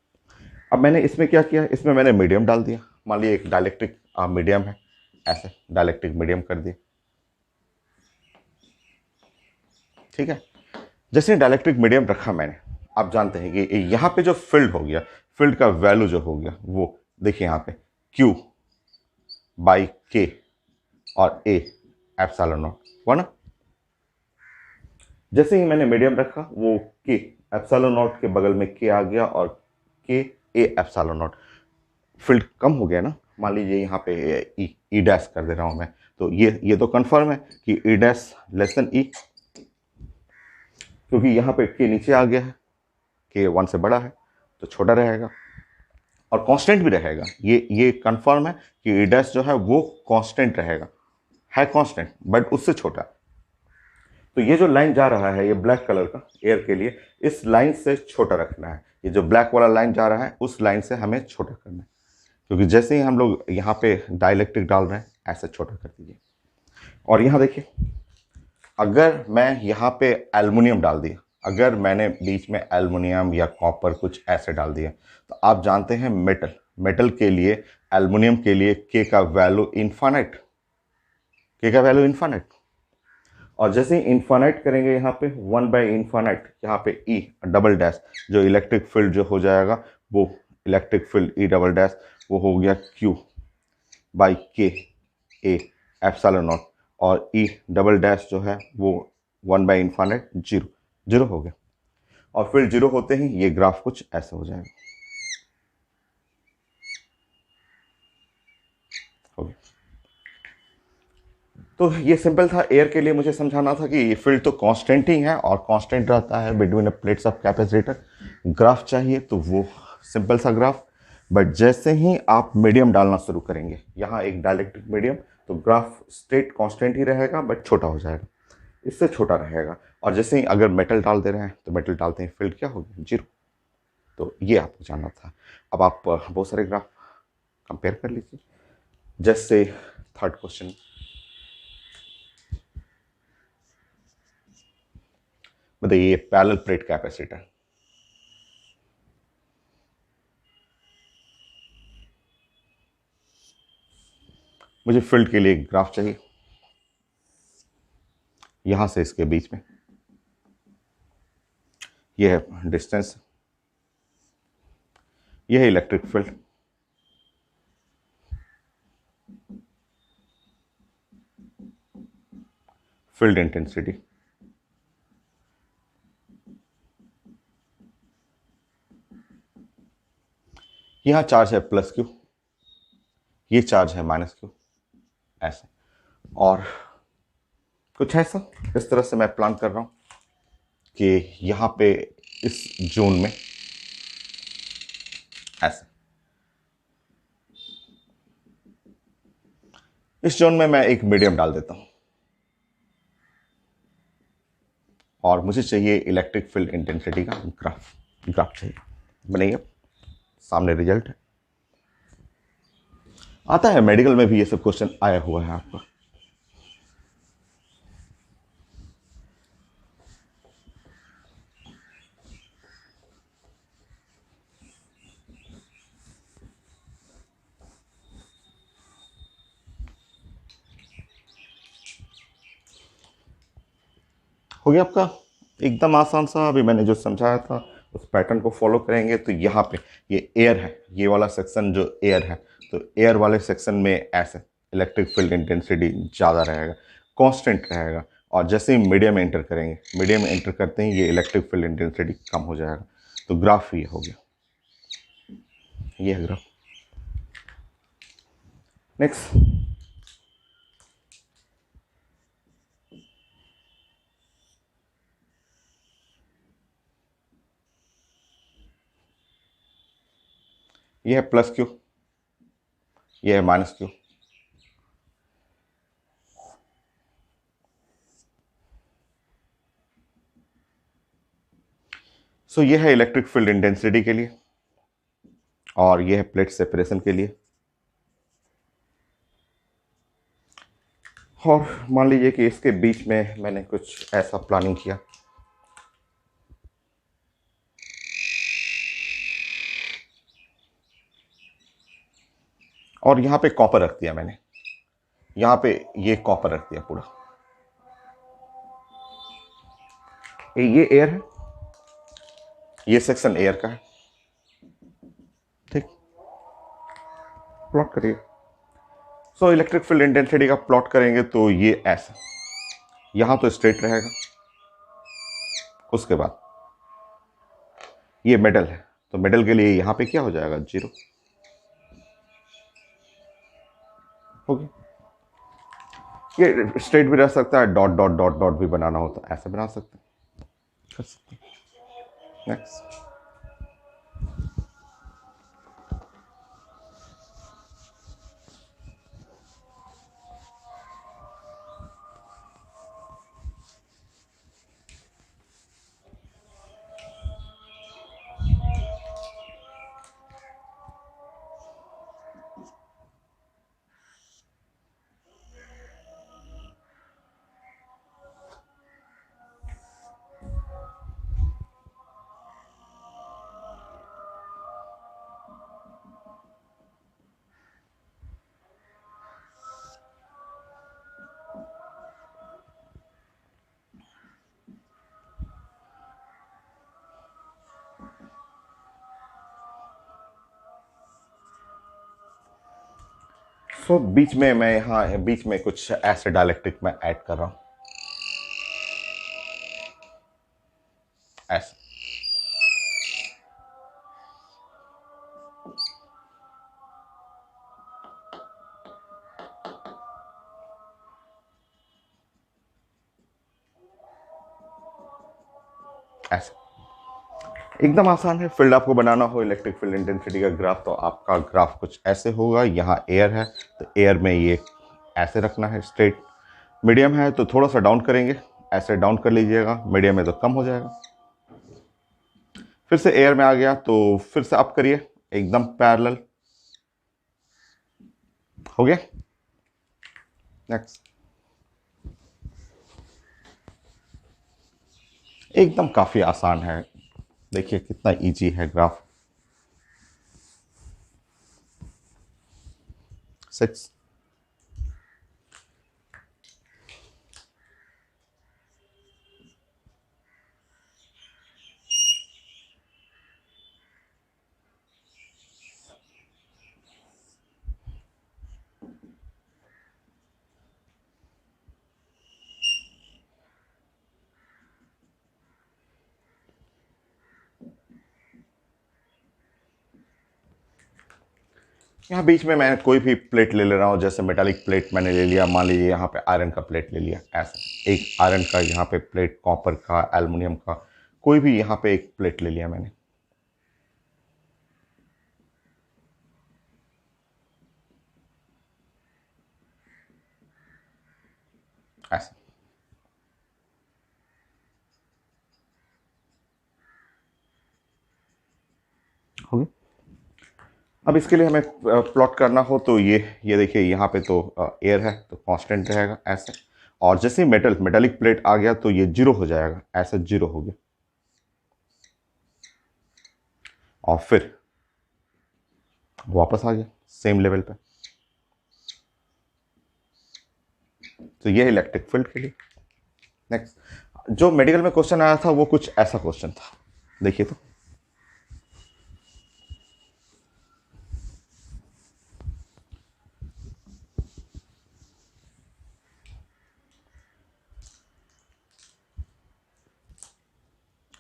अब मैंने इसमें क्या किया, इसमें मैंने मीडियम डाल दिया। मान लीजिए एक डाइलेक्ट्रिक मीडियम है, ऐसे डाइलेक्ट्रिक मीडियम कर दिया, ठीक है। जैसे डाइलेक्ट्रिक मीडियम रखा मैंने, आप जानते हैं कि यहाँ पे जो फील्ड हो गया, फील्ड का वैल्यू जो हो गया वो देखिए यहाँ पे Q बाई K और A एप्सिलॉन नॉट हुआ ना। जैसे ही मैंने मीडियम रखा वो K एप्सिलॉन नॉट के बगल में K आ गया और K A epsilon naught, field कम हो गया ना। मान लीजिए यहाँ पे ई डैश कर दे रहा हूँ मैं, तो ये तो कंफर्म है कि ई डैश लेस देन ई, क्योंकि यहाँ पे K नीचे आ गया है, K 1 से बड़ा है तो छोटा रहेगा और कांस्टेंट भी रहेगा। ये कंफर्म है कि ई डैश जो है वो कांस्टेंट रहेगा, है कांस्टेंट बट उससे छोटा। तो ये जो लाइन जा रहा है ये ब्लैक कलर का एयर के लिए, इस लाइन से छोटा रखना है। ये जो ब्लैक वाला लाइन जा रहा है उस लाइन से हमें छोटा करना है, क्योंकि जैसे ही हम लोग यहाँ पे डाइलेक्ट्रिक डाल रहे हैं ऐसे छोटा कर दीजिए। और यहाँ देखिए, अगर मैं यहाँ पे एल्युमिनियम डाल दिया, अगर मैंने बीच में एल्युमिनियम या कॉपर कुछ ऐसे डाल दिया, तो आप जानते हैं मेटल के लिए, एल्युमिनियम के लिए के का वैल्यू इन्फानाइट, के का वैल्यू इन्फानाइट। और जैसे ही इन्फानाइट करेंगे यहाँ पे 1 बाई इन्फानाइट, यहाँ पे ई डबल डैश, जो इलेक्ट्रिक फील्ड जो हो जाएगा वो electric field E double dash वो हो गया Q by K A epsilon naught, और ई डबल डैश जो है वो 1 बाई इन्फानाइट जीरो, जीरो हो गया। और फिर जीरो होते ही ये ग्राफ कुछ ऐसा हो जाएगा, हो गया। तो ये सिंपल था, एयर के लिए मुझे समझाना था कि फील्ड तो कांस्टेंट ही है और कांस्टेंट रहता है between plates of capacitor. Graph चाहिए तो वो सिंपल सा ग्राफ, बट जैसे ही आप मीडियम डालना शुरू करेंगे, यहाँ एक डाइलेक्ट्रिक मीडियम, तो ग्राफ स्ट्रेट कांस्टेंट ही रहेगा बट छोटा हो जाएगा, इससे छोटा रहेगा। और जैसे ही अगर मेटल डाल दे रहे हैं तो मेटल डालते हैं फील्ड क्या होगी, जीरो। तो ये आपको जानना था। अब आप बहुत सारे ग्राफ कंपेयर कर लीजिए। जैसे थर्ड क्वेश्चन, मतलब ये पैरेलल प्लेट कैपेसिटर, मुझे फील्ड के लिए एक ग्राफ चाहिए, यहां से इसके बीच में यह है डिस्टेंस, यह है इलेक्ट्रिक फील्ड, फील्ड इंटेंसिटी, यहां चार्ज है प्लस Q, ये चार्ज है माइनस Q, ऐसे। और कुछ ऐसा इस तरह से मैं प्लान कर रहा हूं कि यहां पे इस जोन में ऐसे, इस जोन में मैं एक मीडियम डाल देता हूं और मुझे चाहिए इलेक्ट्रिक फील्ड इंटेंसिटी का ग्राफ चाहिए। बनाइए, सामने रिजल्ट है, आता है मेडिकल में भी ये सब क्वेश्चन आया हुआ है आपका। हो गया आपका, एकदम आसान सा। अभी मैंने जो समझाया था उस पैटर्न को फॉलो करेंगे तो यहाँ पे ये एयर है, ये वाला सेक्शन जो एयर है, तो एयर वाले सेक्शन में ऐसे इलेक्ट्रिक फील्ड इंटेंसिटी ज़्यादा रहेगा, कांस्टेंट रहेगा। और जैसे ही मीडियम एंटर करेंगे, मीडियम एंटर करते ही ये इलेक्ट्रिक फील्ड इंटेंसिटी कम हो जाएगा। तो ग्राफ ये हो गया, ये है ग्राफ। नेक्स्ट, ये है प्लस Q, ये है माइनस Q। सो ये है इलेक्ट्रिक फील्ड इंटेंसिटी के लिए, और ये है प्लेट सेपरेशन के लिए। और मान लीजिए कि इसके बीच में मैंने कुछ ऐसा प्लानिंग किया, और यहां पे कॉपर रख दिया मैंने, यहां पे ये कॉपर रख दिया पूरा, ये एयर है, ये सेक्शन एयर का है। ठीक, प्लॉट करिए। सो इलेक्ट्रिक फील्ड इंटेंसिटी का प्लॉट करेंगे तो ये ऐसा, यहां तो स्ट्रेट रहेगा, उसके बाद ये मेटल है, तो मेटल के लिए यहां पे क्या हो जाएगा, 0 हो गया। ये स्ट्रेट भी रह सकता है, डॉट डॉट डॉट डॉट भी बनाना हो तो ऐसे बना सकते हैं, कर सकते हैं। नेक्स्ट। सो बीच में मैं यहाँ बीच में कुछ ऐसे डायलेक्ट्रिक में ऐड कर रहा हूं, ऐसे। ऐसे एकदम आसान है। फील्ड आपको बनाना हो इलेक्ट्रिक फील्ड इंटेंसिटी का ग्राफ, तो आपका ग्राफ कुछ ऐसे होगा। यहाँ एयर है तो एयर में ये ऐसे रखना है स्ट्रेट। मीडियम है तो थोड़ा सा डाउन करेंगे, ऐसे डाउन कर लीजिएगा। मीडियम है तो कम हो जाएगा। फिर से एयर में आ गया तो फिर से अप करिए, एकदम पैरेलल हो गया। नेक्स्ट। एकदम काफी आसान है, देखिए कितना इजी है ग्राफ। 6। यहाँ बीच में मैं कोई भी प्लेट ले ले रहा हूँ, जैसे मेटालिक प्लेट मैंने ले लिया, मान लीजिए यहाँ पे आयरन का प्लेट ले लिया, ऐसा एक आयरन का यहाँ पे प्लेट, कॉपर का, एल्युमिनियम का, कोई भी यहाँ पे एक प्लेट ले लिया मैंने, ऐसा हो गया। अब इसके लिए हमें प्लॉट करना हो तो ये देखिए यहाँ पे तो एयर है तो कांस्टेंट रहेगा ऐसे, और जैसे ही मेटालिक प्लेट आ गया तो ये 0 हो जाएगा, ऐसे 0 हो गया। और फिर वापस आ गया सेम लेवल पे। तो ये इलेक्ट्रिक फील्ड के लिए। नेक्स्ट, जो मेडिकल में क्वेश्चन आया था वो कुछ ऐसा क्वेश्चन था, देखिए तो।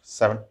सेवन।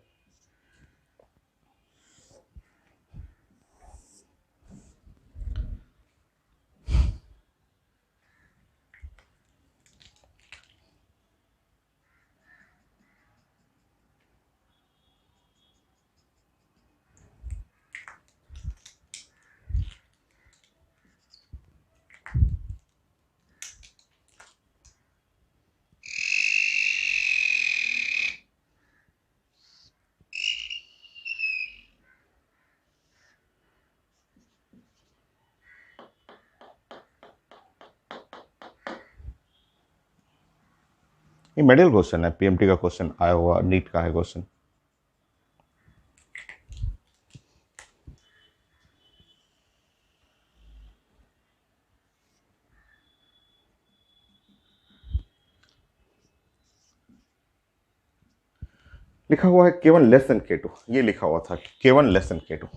ये मेडिकल क्वेश्चन है, पीएमटी का क्वेश्चन आया हुआ, नीट का है क्वेश्चन। लिखा हुआ है K1 लेस देन K2, ये लिखा हुआ था K1 लेस देन K2,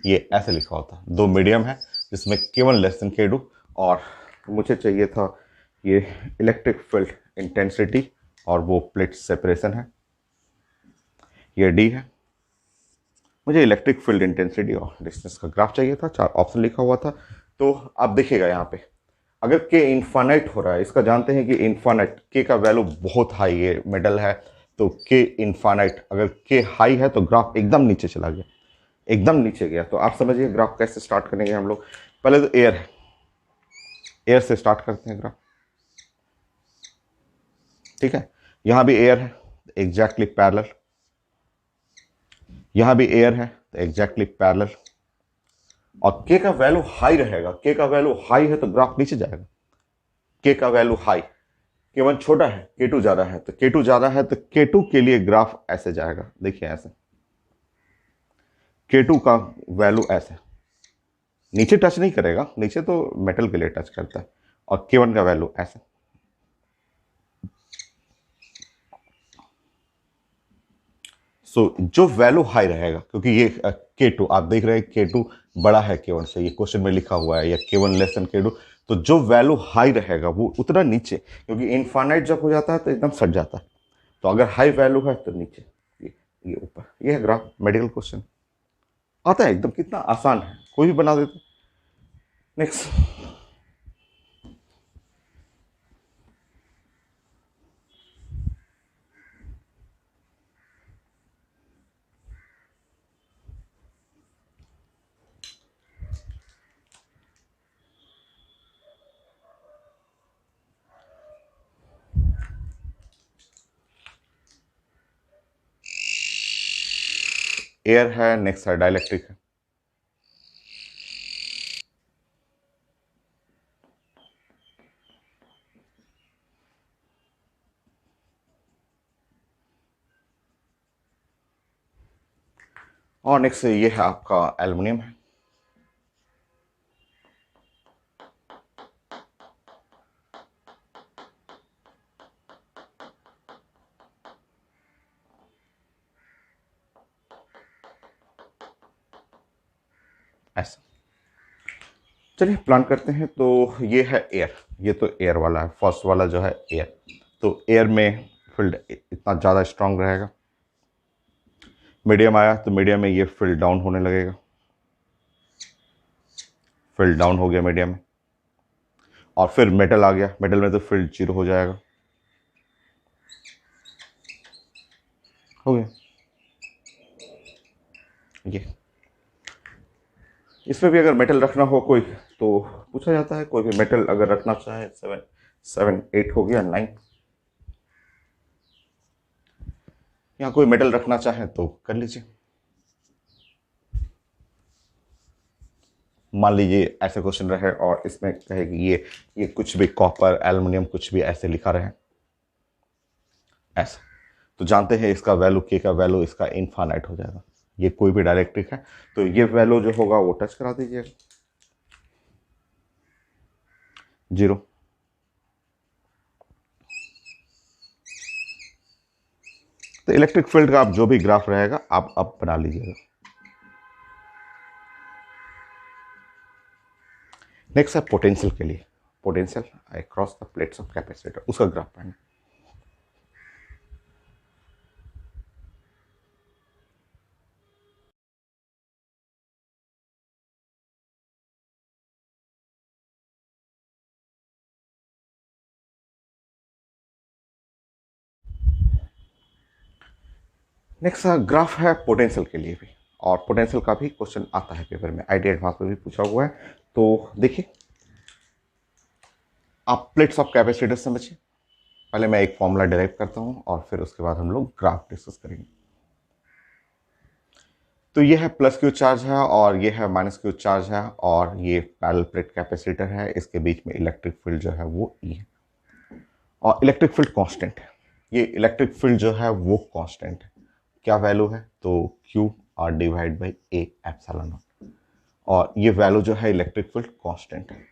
ये ऐसे लिखा होता है। दो मीडियम है जिसमें K1 लेस देन K2, और मुझे चाहिए था ये इलेक्ट्रिक फील्ड इंटेंसिटी, और वो प्लेट सेपरेशन है, ये डी है। मुझे इलेक्ट्रिक फील्ड इंटेंसिटी और डिस्टेंस का ग्राफ चाहिए था, 4 ऑप्शन लिखा हुआ था। तो आप देखिएगा यहाँ पे, अगर के इन्फानाइट हो रहा है, इसका जानते हैं कि इन्फानाइट के का वैल्यू बहुत हाई है, मिडल है, तो के इन्फानाइट, अगर के हाई है तो ग्राफ एकदम नीचे चला गया, एकदम नीचे गया। तो आप समझिए ग्राफ कैसे स्टार्ट करेंगे हम लोग। पहले तो एयर है, एयर से स्टार्ट करते हैं ग्राफ, ठीक है। यहां भी एयर है, एग्जैक्टली पैरेलल, यहां भी एयर है तो एग्जैक्टली पैरेलल, और के का वैल्यू हाई रहेगा, के का वैल्यू हाई है तो ग्राफ नीचे जाएगा। के का वैल्यू हाई, K1 छोटा है, K2 ज्यादा है, तो K2 ज्यादा है तो K2 के लिए ग्राफ ऐसे जाएगा, देखिए ऐसे, K2 का वैल्यू ऐसे नीचे टच नहीं करेगा, नीचे तो मेटल के लिए टच करता है, और K1 का वैल्यू ऐसे। जो वैल्यू हाई रहेगा, क्योंकि ये K2 आप देख रहे हैं K2 बड़ा है K1 से, ये क्वेश्चन में लिखा हुआ है, या K1 लेस देन K2, तो जो वैल्यू हाई रहेगा वो उतना नीचे, क्योंकि इनफाइनाइट जब हो जाता है तो एकदम सट जाता है। तो अगर हाई वैल्यू है तो नीचे, ये ऊपर, ये है ग्राफ। मेडिकल क्वेश्चन आता है एकदम, कितना आसान है, कोई भी बना देता। नेक्स्ट, एयर है, नेक्स्ट है डाइलेक्ट्रिक है। और नेक्स्ट ये है आपका एल्युमिनियम है। ऐसा, चलिए प्लान करते हैं। तो ये है एयर, ये तो एयर वाला है, फर्स्ट वाला जो है एयर। तो एयर में फील्ड इतना ज़्यादा स्ट्रांग रहेगा। मीडियम आया तो मीडियम में ये फील्ड डाउन होने लगेगा, फील्ड डाउन हो गया मीडियम में। और फिर मेटल आ गया, मेटल में तो फील्ड जीरो हो जाएगा, हो गया ये। इसमें भी अगर मेटल रखना हो कोई, तो पूछा जाता है, कोई भी मेटल अगर रखना चाहे, 7 7 8 हो गया, 9। यहाँ कोई मेटल रखना चाहे तो कर लीजिए। मान लीजिए ऐसे क्वेश्चन रहे और इसमें कहे कि ये कुछ भी कॉपर एल्युमिनियम कुछ भी ऐसे लिखा रहे, ऐसा, तो जानते हैं इसका वैल्यू, के का वैल्यू इसका इनफाइनाइट हो जाएगा। ये कोई भी डायरेक्ट्रिक है तो ये वैल्यू जो होगा वो टच करा दीजिएगा, 0। तो इलेक्ट्रिक फील्ड का आप जो भी ग्राफ रहेगा आप अब बना लीजिएगा। नेक्स्ट है पोटेंशियल के लिए, potential across the plates of capacitor, उसका ग्राफ बनाना। नेक्स्ट ग्राफ है पोटेंशियल के लिए भी, और पोटेंशियल का भी क्वेश्चन आता है पेपर में, आईटी एडवांस में भी पूछा हुआ है। तो देखिए, आप प्लेट्स ऑफ कैपेसिटर समझिए। पहले मैं एक फॉर्मूला डिराइव करता हूँ और फिर उसके बाद हम लोग ग्राफ डिस्कस करेंगे। तो ये है प्लस क्यू चार्ज है और ये है माइनस क्यू चार्ज है, और ये पैरेलल प्लेट कैपेसिटर है, इसके बीच में इलेक्ट्रिक फील्ड जो है वो ई है। और इलेक्ट्रिक फील्ड कांस्टेंट है। ये इलेक्ट्रिक फील्ड जो है वो कांस्टेंट है। क्या वैल्यू है? तो Q R divide by A epsilon naught, और ये वैल्यू जो है इलेक्ट्रिक फील्ड कांस्टेंट है।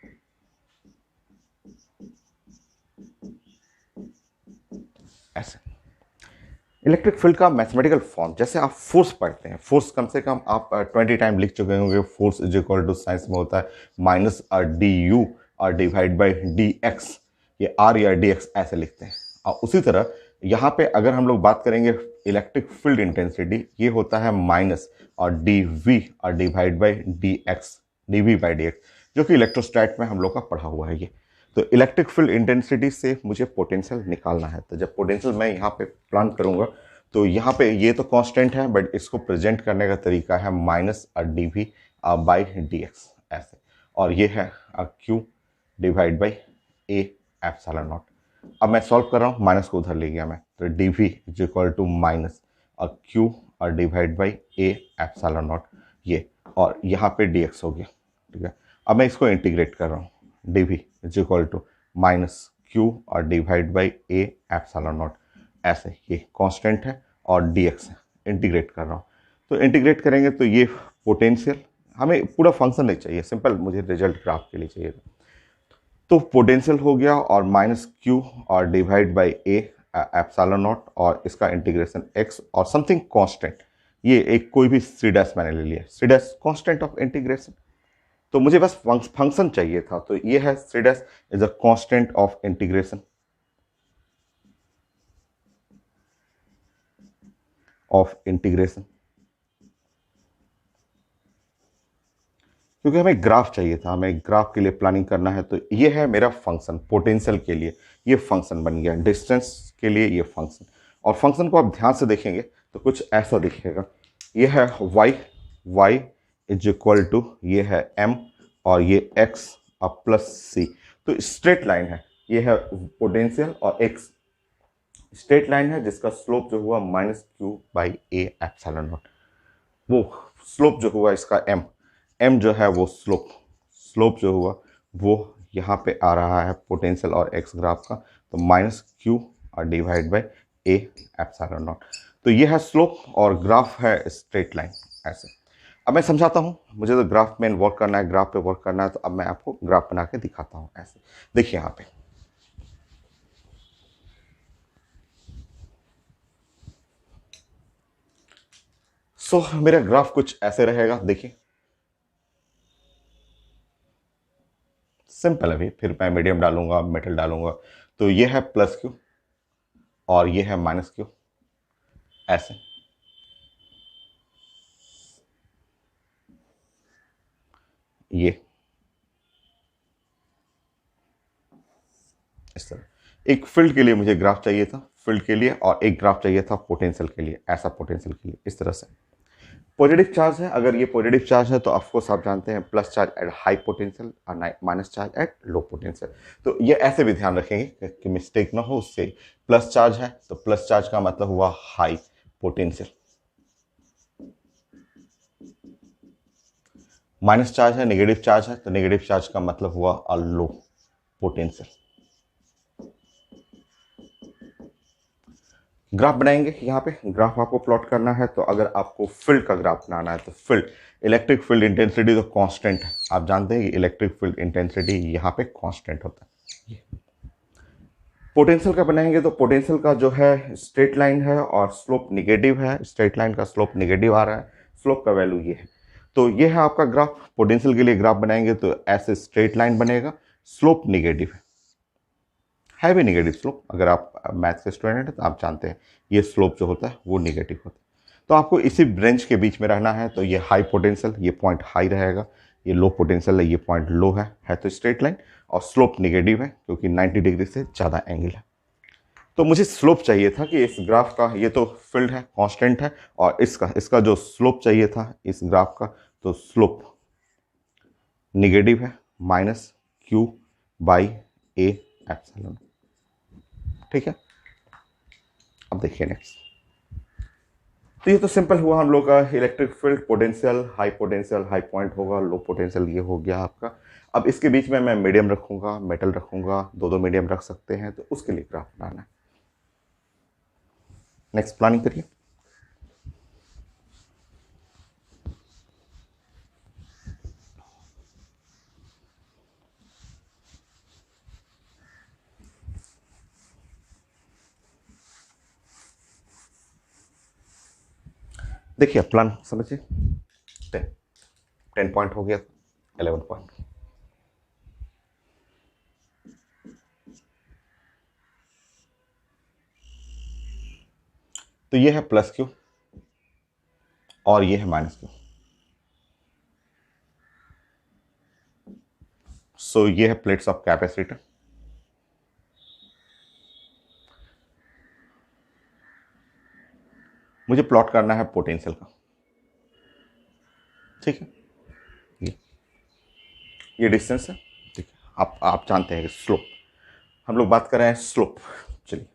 ऐसे इलेक्ट्रिक फील्ड का मैथमेटिकल फॉर्म, जैसे आप फोर्स पढ़ते हैं, फोर्स कम से कम आप 20 टाइम लिख चुके होंगे। Force is equal to science में होता है माइनस डी यू और डिवाइड बाई डी एक्स, ये आर या डी एक्स ऐसे लिखते हैं। और उसी तरह यहाँ पे अगर हम लोग बात करेंगे इलेक्ट्रिक फील्ड इंटेंसिटी, ये होता है माइनस और डी वी और divide by d x, d V by d x, जो कि इलेक्ट्रोस्टैट में हम लोग का पढ़ा हुआ है ये। तो इलेक्ट्रिक फील्ड इंटेंसिटी से मुझे पोटेंशियल निकालना है। तो जब पोटेंशियल मैं यहाँ पे प्लान करूँगा, तो यहाँ पे ये तो कांस्टेंट है, बट इसको प्रेजेंट करने का तरीका है minus d V by d x ऐसे, और ये है Q divide by A epsilon naught. अब मैं सॉल्व कर रहा हूँ, माइनस को उधर ले गया मैं, तो d V is equal to minus और क्यू और divide by A epsilon naught ये, और यहाँ पे डी एक्स हो गया। ठीक है, अब मैं इसको इंटीग्रेट कर रहा हूँ, D V is equal to minus Q और divide by A epsilon naught ऐसे, ये कांस्टेंट है और डी एक्स है, इंटीग्रेट कर रहा हूँ। तो इंटीग्रेट करेंगे तो ये पोटेंशियल, हमें पूरा फंक्शन नहीं चाहिए, सिंपल मुझे रिजल्ट ग्राफ के लिए चाहिए। तो पोटेंशियल हो गया और माइनस क्यू और divide by A epsilon naught, और इसका इंटीग्रेशन एक्स और समथिंग कांस्टेंट, ये एक कोई भी सी डैश मैंने ले लिया, C dash constant of integration. तो मुझे बस फंक्शन चाहिए था, तो ये है C dash is a constant of integration क्योंकि हमें ग्राफ चाहिए था, हमें ग्राफ के लिए प्लानिंग करना है। तो ये है मेरा फंक्शन पोटेंशियल के लिए, ये फंक्शन बन गया, डिस्टेंस के लिए ये फंक्शन। और फंक्शन को आप ध्यान से देखेंगे तो कुछ ऐसा दिखेगा, ये है y, y इज इक्वल टू ये है m और ये x और प्लस c। तो स्ट्रेट लाइन है, ये है पोटेंशियल और x स्ट्रेट लाइन है जिसका स्लोप जो हुआ minus Q by A epsilon not. वो स्लोप जो हुआ इसका m जो है वो स्लोप जो हुआ वो यहाँ पे आ रहा है पोटेंशियल और x ग्राफ का, तो माइनस क्यू और divide by A epsilon not. तो ये है स्लोप और ग्राफ है स्ट्रेट लाइन ऐसे। अब मैं समझाता हूँ, मुझे तो ग्राफ में वर्क करना है, ग्राफ पे वर्क करना है, तो अब मैं आपको ग्राफ बना के दिखाता हूँ ऐसे। देखिए यहाँ पे मेरा ग्राफ कुछ ऐसे रहेगा, देखिए सिंपल है भी, फिर मैं मीडियम डालूंगा, मेटल डालूंगा, तो ये है प्लस क्यू और ये है माइनस क्यू ऐसे। ये इस तरह एक फील्ड के लिए मुझे ग्राफ चाहिए था, फील्ड के लिए, और एक ग्राफ चाहिए था पोटेंशियल के लिए, ऐसा पोटेंशियल के लिए इस तरह से। पॉजिटिव चार्ज है, अगर ये पॉजिटिव चार्ज है तो ऑफकोर्स आप जानते हैं plus charge at high potential और minus charge at low potential. तो ये ऐसे भी ध्यान रखेंगे कि मिस्टेक ना हो उससे। प्लस चार्ज है तो प्लस चार्ज का मतलब हुआ हाई पोटेंशियल, माइनस चार्ज है, नेगेटिव चार्ज है, तो नेगेटिव चार्ज का मतलब हुआ लो पोटेंशियल। ग्राफ बनाएंगे, यहाँ पे ग्राफ आपको प्लॉट करना है। तो अगर आपको फील्ड का ग्राफ बनाना है तो फील्ड इलेक्ट्रिक फील्ड इंटेंसिटी तो कांस्टेंट है, आप जानते हैं कि इलेक्ट्रिक फील्ड इंटेंसिटी यहाँ पे कांस्टेंट होता है। पोटेंशियल का बनाएंगे तो पोटेंशियल का जो है स्ट्रेट लाइन है और स्लोप निगेटिव है, स्ट्रेट लाइन का स्लोप निगेटिव आ रहा है, स्लोप का वैल्यू ये है। तो ये है आपका ग्राफ। पोटेंशियल के लिए ग्राफ बनाएंगे तो ऐसे स्ट्रेट लाइन बनेगा, स्लोप निगेटिव है भी निगेटिव स्लोप। अगर आप मैथ्स के स्टूडेंट हैं तो आप जानते हैं ये स्लोप जो होता है वो निगेटिव होता है। तो आपको इसी रेंज के बीच में रहना है। तो ये हाई पोटेंशियल, ये पॉइंट हाई रहेगा, ये लो पोटेंशियल है, ये पॉइंट लो है तो स्ट्रेट लाइन, और स्लोप निगेटिव है क्योंकि 90 डिग्री से ज़्यादा एंगल है। तो मुझे स्लोप चाहिए था कि इस ग्राफ का, ये तो फील्ड है कांस्टेंट है, और इसका जो स्लोप चाहिए था इस ग्राफ का, तो स्लोप निगेटिव है minus Q by A epsilon. ठीक है, अब देखिए नेक्स्ट। तो ये तो सिंपल हुआ हम लोग का electric field, potential, high point होगा, लो पोटेंशियल, ये हो गया आपका। अब इसके बीच में मैं मीडियम रखूंगा, मेटल रखूंगा, दो मीडियम रख सकते हैं, तो उसके लिए ग्राफ बनाना है। नेक्स्ट प्लानिंग करिए। देखिए प्लान समझिए। 10 पॉइंट हो गया, 11 पॉइंट। तो ये है प्लस क्यू और ये है माइनस क्यू। सो ये है प्लेट्स ऑफ कैपेसिटर। मुझे प्लॉट करना है पोटेंशियल का, ठीक है। ये डिस्टेंस है, ठीक है। आप जानते हैं कि स्लोप, हम लोग बात कर रहे हैं स्लोप। चलिए,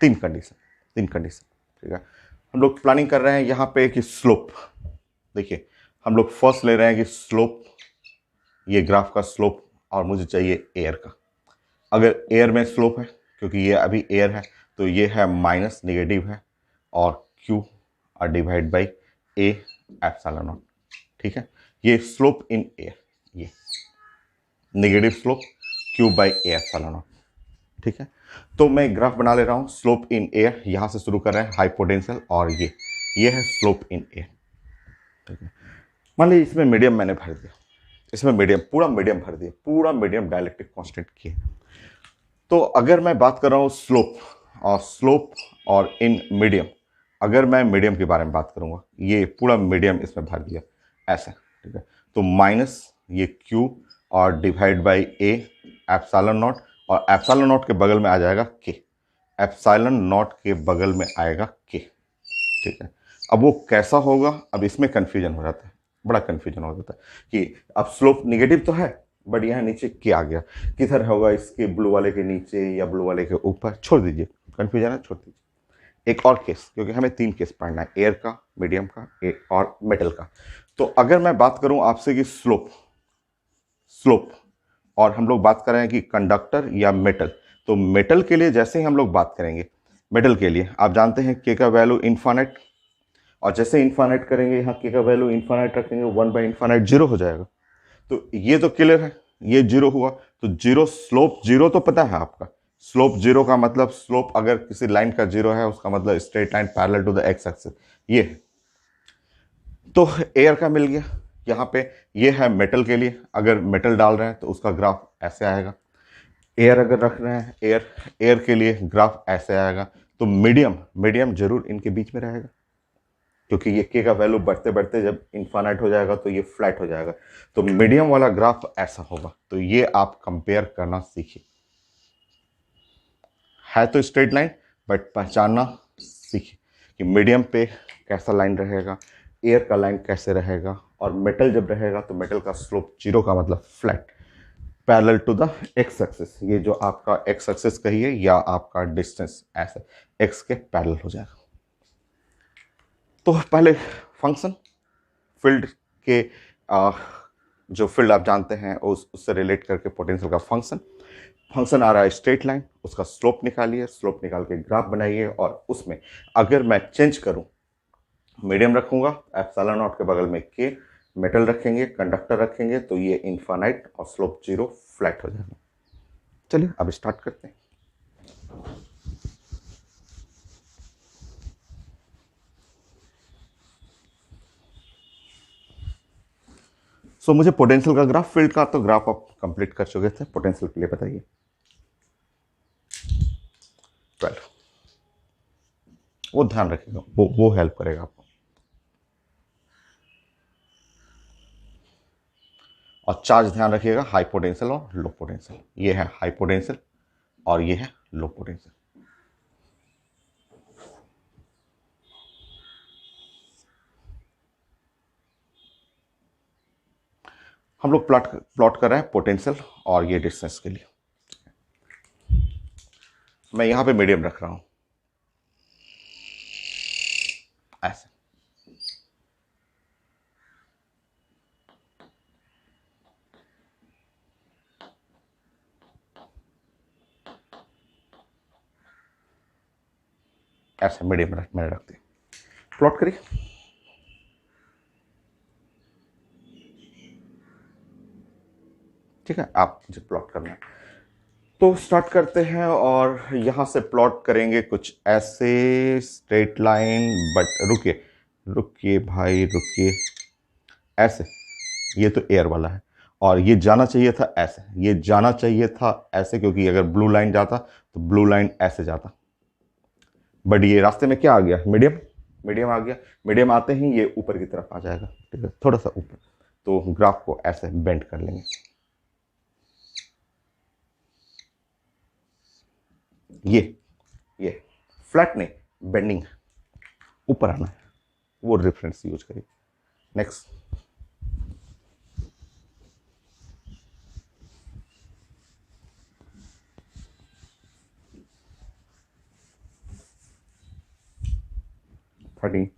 तीन कंडीशन, ठीक है। हम लोग प्लानिंग कर रहे हैं यहाँ पे कि स्लोप, देखिए हम लोग फर्स्ट ले रहे हैं कि स्लोप, ये ग्राफ का स्लोप, और मुझे चाहिए एयर का। अगर एयर में स्लोप है, क्योंकि ये अभी एयर है, तो ये है माइनस, नेगेटिव है, और क्यू और divide by A epsilon not, ठीक है। ये स्लोप इन एयर, ये negative slope Q by A epsilon not, ठीक है। तो मैं ग्राफ बना ले रहा हूँ, स्लोप इन एयर, यहां से शुरू कर रहे हैं हाई पोटेंशियल, और ये है स्लोप इन एयर, ठीक है। मान लीजिए इसमें मीडियम मैंने भर दिया, इसमें मीडियम, पूरा मीडियम भर दिया, पूरा मीडियम डायलेक्ट्रिक कांस्टेंट किए। तो अगर मैं बात कर रहा हूँ स्लोप और इन मीडियम, अगर मैं मीडियम के बारे में बात करूंगा, ये पूरा मीडियम इसमें भर दिया ऐसा, ठीक है। तो माइनस ये क्यू और divide by A epsilon naught, और एप्सिलॉन नॉट के बगल में आ जाएगा के, एप्सिलॉन नॉट के बगल में आएगा के, ठीक है। अब वो कैसा होगा, अब इसमें कंफ्यूजन हो जाता है, बड़ा कंफ्यूजन हो जाता है कि अब स्लोप निगेटिव तो है, बट यहाँ नीचे क्या आ गया, किधर होगा, इसके ब्लू वाले के नीचे या ब्लू वाले के ऊपर, छोड़ दीजिए, कंफ्यूजन है, छोड़ दीजिए। एक और केस, क्योंकि हमें 3 केस पढ़ना है, एयर का, मीडियम का, और मेटल का। तो अगर मैं बात करूं आपसे कि स्लोप, और हम लोग बात कर रहे हैं कि कंडक्टर या मेटल, तो मेटल के लिए जैसे ही हम लोग बात करेंगे, मेटल के लिए आप जानते हैं के का वैल्यू इन्फानेट, और जैसे इन्फानेट करेंगे यहाँ के का वैल्यू इन्फानेट रखेंगे, 1 बाई इन्फानेट 0 हो जाएगा। तो ये तो क्लियर है, ये 0 हुआ, तो 0 स्लोप 0 तो पता है आपका, स्लोप 0 का मतलब, स्लोप अगर किसी लाइन का 0 है, उसका मतलब straight line parallel to the x axis, ये है। तो एयर का मिल गया यहाँ पे, ये है मेटल के लिए, अगर मेटल डाल रहे हैं तो उसका ग्राफ ऐसे आएगा। एयर अगर रख रहे हैं, एयर के लिए ग्राफ ऐसे आएगा। तो मीडियम जरूर इनके बीच में रहेगा, क्योंकि ये के का वैल्यू बढ़ते बढ़ते जब इन्फानाइट हो जाएगा तो ये फ्लैट हो जाएगा। तो मीडियम वाला ग्राफ ऐसा होगा। तो ये आप कंपेयर करना सीखिए, है तो स्ट्रेट लाइन, बट पहचानना सीखिए कि मीडियम पे कैसा लाइन रहेगा, एयर का लाइन कैसे रहेगा, और मेटल जब रहेगा तो मेटल का स्लोप 0 का मतलब flat, parallel to the x axis, ये जो आपका एक्स एक्सिस कहिए या आपका डिस्टेंस ऐसे एक्स के पैरेलल हो जाएगा। तो पहले फंक्शन, फील्ड के जो फील्ड आप जानते हैं उससे रिलेट करके पोटेंशियल का फंक्शन आ रहा है स्ट्रेट लाइन, उसका स्लोप निकालिए, स्लोप निकाल के ग्राफ बनाइए, और उसमें अगर मैं चेंज करूं, मीडियम रखूंगा, एप्सिलॉन नॉट के बगल में के, मेटल रखेंगे, कंडक्टर रखेंगे, तो ये इनफाइनाइट और स्लोप 0 फ्लैट हो जाएगा। चलिए अब स्टार्ट करते हैं। मुझे पोटेंशियल का ग्राफ, फील्ड का तो ग्राफ आप कंप्लीट कर चुके थे, पोटेंशियल के लिए बताइए। 12, वो ध्यान रखिएगा, वो हेल्प करेगा आपको। और चार्ज ध्यान रखिएगा, हाई पोटेंशियल और लो पोटेंशियल, ये है हाई पोटेंशियल और ये है लो पोटेंशियल। हम लोग प्लॉट कर रहे हैं पोटेंशियल और ये डिस्टेंस के लिए। मैं यहां पे मीडियम रख रहा हूं, ऐसे। ऐसे मीडियम मैंने रख दिया। प्लॉट करिए। ठीक है, आप मुझे प्लॉट करना है तो स्टार्ट करते हैं, और यहां से प्लॉट करेंगे कुछ ऐसे स्ट्रेट लाइन। बट रुकिए रुकिए भाई रुकिए, ऐसे। ये तो एयर वाला है, और ये जाना चाहिए था ऐसे, ये जाना चाहिए था ऐसे, क्योंकि अगर ब्लू लाइन जाता तो ब्लू लाइन ऐसे जाता। बट ये रास्ते में क्या आ गया, मीडियम। मीडियम आ गया, मीडियम आते ही ये ऊपर की तरफ आ जाएगा। ठीक है, थोड़ा सा ऊपर। तो ग्राफ को ऐसे बेंड कर लेंगे। ये फ्लैट नहीं, बेंडिंग, ऊपर आना है, वो रेफरेंस यूज करिए। Next. Thirteen.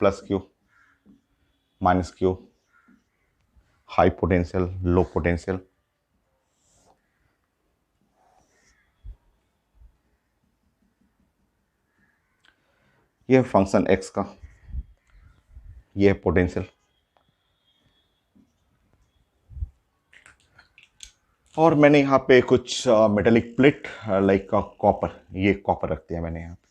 Plus Q, minus Q, high potential, low potential. ये फंक्शन एक्स का, ये है पोटेंशियल। और मैंने यहाँ पे कुछ मेटेलिक प्लेट लाइक कॉपर, ये कॉपर रख दिया मैंने यहाँ पे।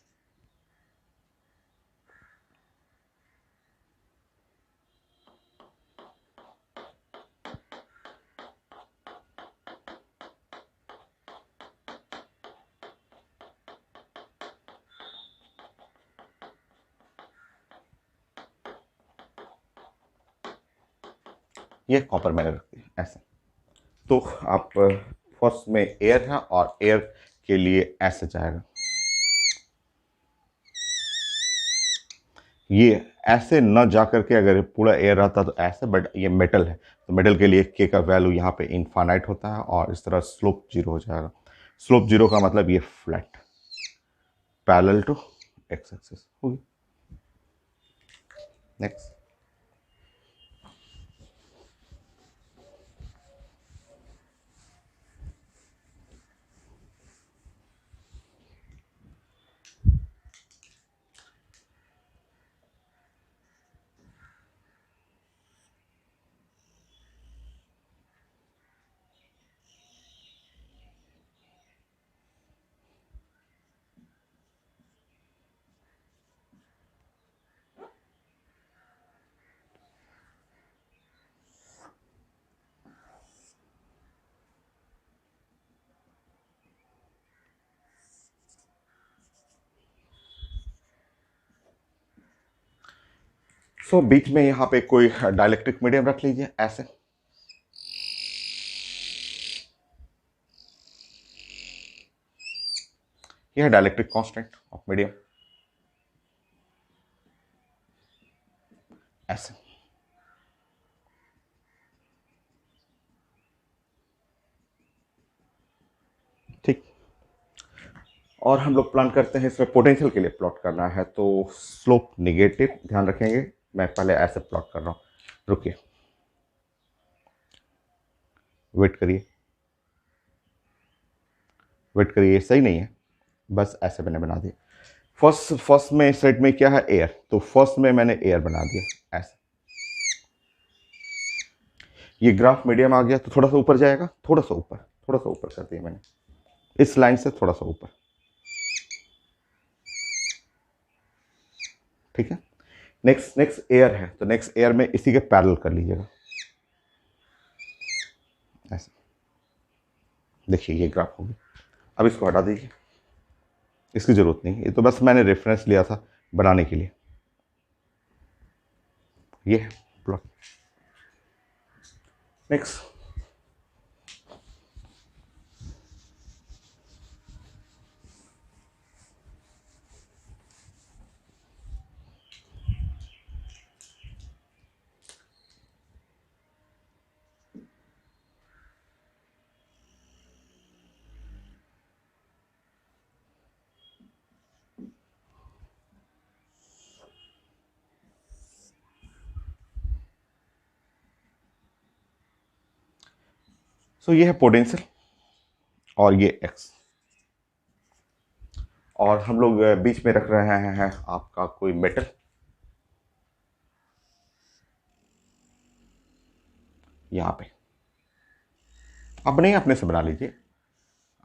ये कॉपर मैंने रख दिया ऐसे। तो आप फर्स्ट में एयर है, और एयर के लिए ऐसे जाएगा। ये ऐसे न जा करके, अगर पूरा एयर रहता तो ऐसे, बट ये मेटल है, तो मेटल के लिए के का वैल्यू यहाँ पे इनफाइनाइट होता है, और इस तरह स्लोप जीरो हो जाएगा। स्लोप जीरो का मतलब ये flat, parallel to x axis होगी। नेक्स्ट। सो बीच में यहाँ पे कोई डाइलेक्ट्रिक मीडियम रख लीजिए ऐसे। यह है डाइलेक्ट्रिक कांस्टेंट ऑफ मीडियम, ऐसे। ठीक। और हम लोग प्लान करते हैं इसमें पोटेंशियल के लिए प्लॉट करना है, तो स्लोप निगेटिव ध्यान रखेंगे। मैं पहले ऐसे प्लॉट कर रहा हूँ, रुकिए, वेट करिए, वेट करिए, सही नहीं है, बस ऐसे मैंने बना दिया। फर्स्ट फर्स्ट में सेट में क्या है, एयर, तो फर्स्ट में मैंने एयर बना दिया ऐसे। ये ग्राफ मीडियम आ गया, तो थोड़ा सा ऊपर जाएगा, थोड़ा सा ऊपर, थोड़ा सा ऊपर कर दिया मैंने, इस लाइन से थोड़ा सा ऊपर। ठीक है। नेक्स्ट नेक्स्ट एयर है, तो नेक्स्ट एयर में इसी के पैरेलल कर लीजिएगा ऐसे। देखिए ये ग्राफ हो गया। अब इसको हटा दीजिए, इसकी जरूरत नहीं, ये तो बस मैंने रेफरेंस लिया था बनाने के लिए। ये है प्लॉट। नेक्स्ट। सो ये है पोटेंशियल और ये एक्स, और हम लोग बीच में रख रहे हैं आपका कोई मेटल, यहां पे। अब नहीं अपने से बना लीजिए,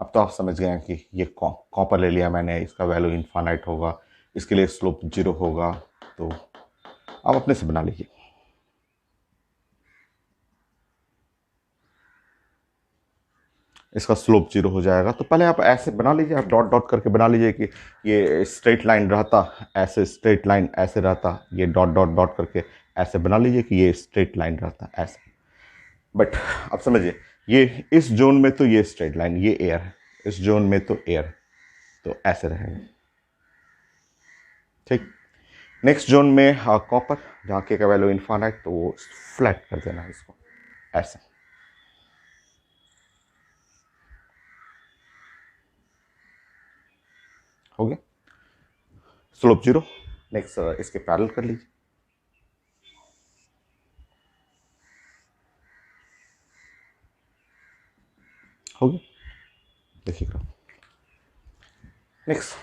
अब तो आप समझ गए हैं कि ये कॉपर ले लिया मैंने, इसका वैल्यू इनफाइनाइट होगा, इसके लिए स्लोप 0 होगा, तो आप अपने से बना लीजिए। इसका स्लोप 0 हो जाएगा, तो पहले आप ऐसे बना लीजिए, आप डॉट डॉट करके बना लीजिए कि ये स्ट्रेट लाइन रहता, ऐसे स्ट्रेट लाइन ऐसे रहता, ये डॉट डॉट डॉट करके ऐसे बना लीजिए कि ये स्ट्रेट लाइन रहता ऐसे। बट अब समझिए, ये इस जोन में तो ये स्ट्रेट लाइन, ये एयर है, इस जोन में तो एयर है, तो ऐसे रहेगा, ठीक। नेक्स्ट जोन में कॉपर, जहाँ के का वैल्यू इनफाइनाइट, तो वो फ्लैट कर देना इसको ऐसे। हो गया स्लोप 0। नेक्स्ट इसके पैरेलल कर लीजिए, हो गया, देखिएगा। नेक्स्ट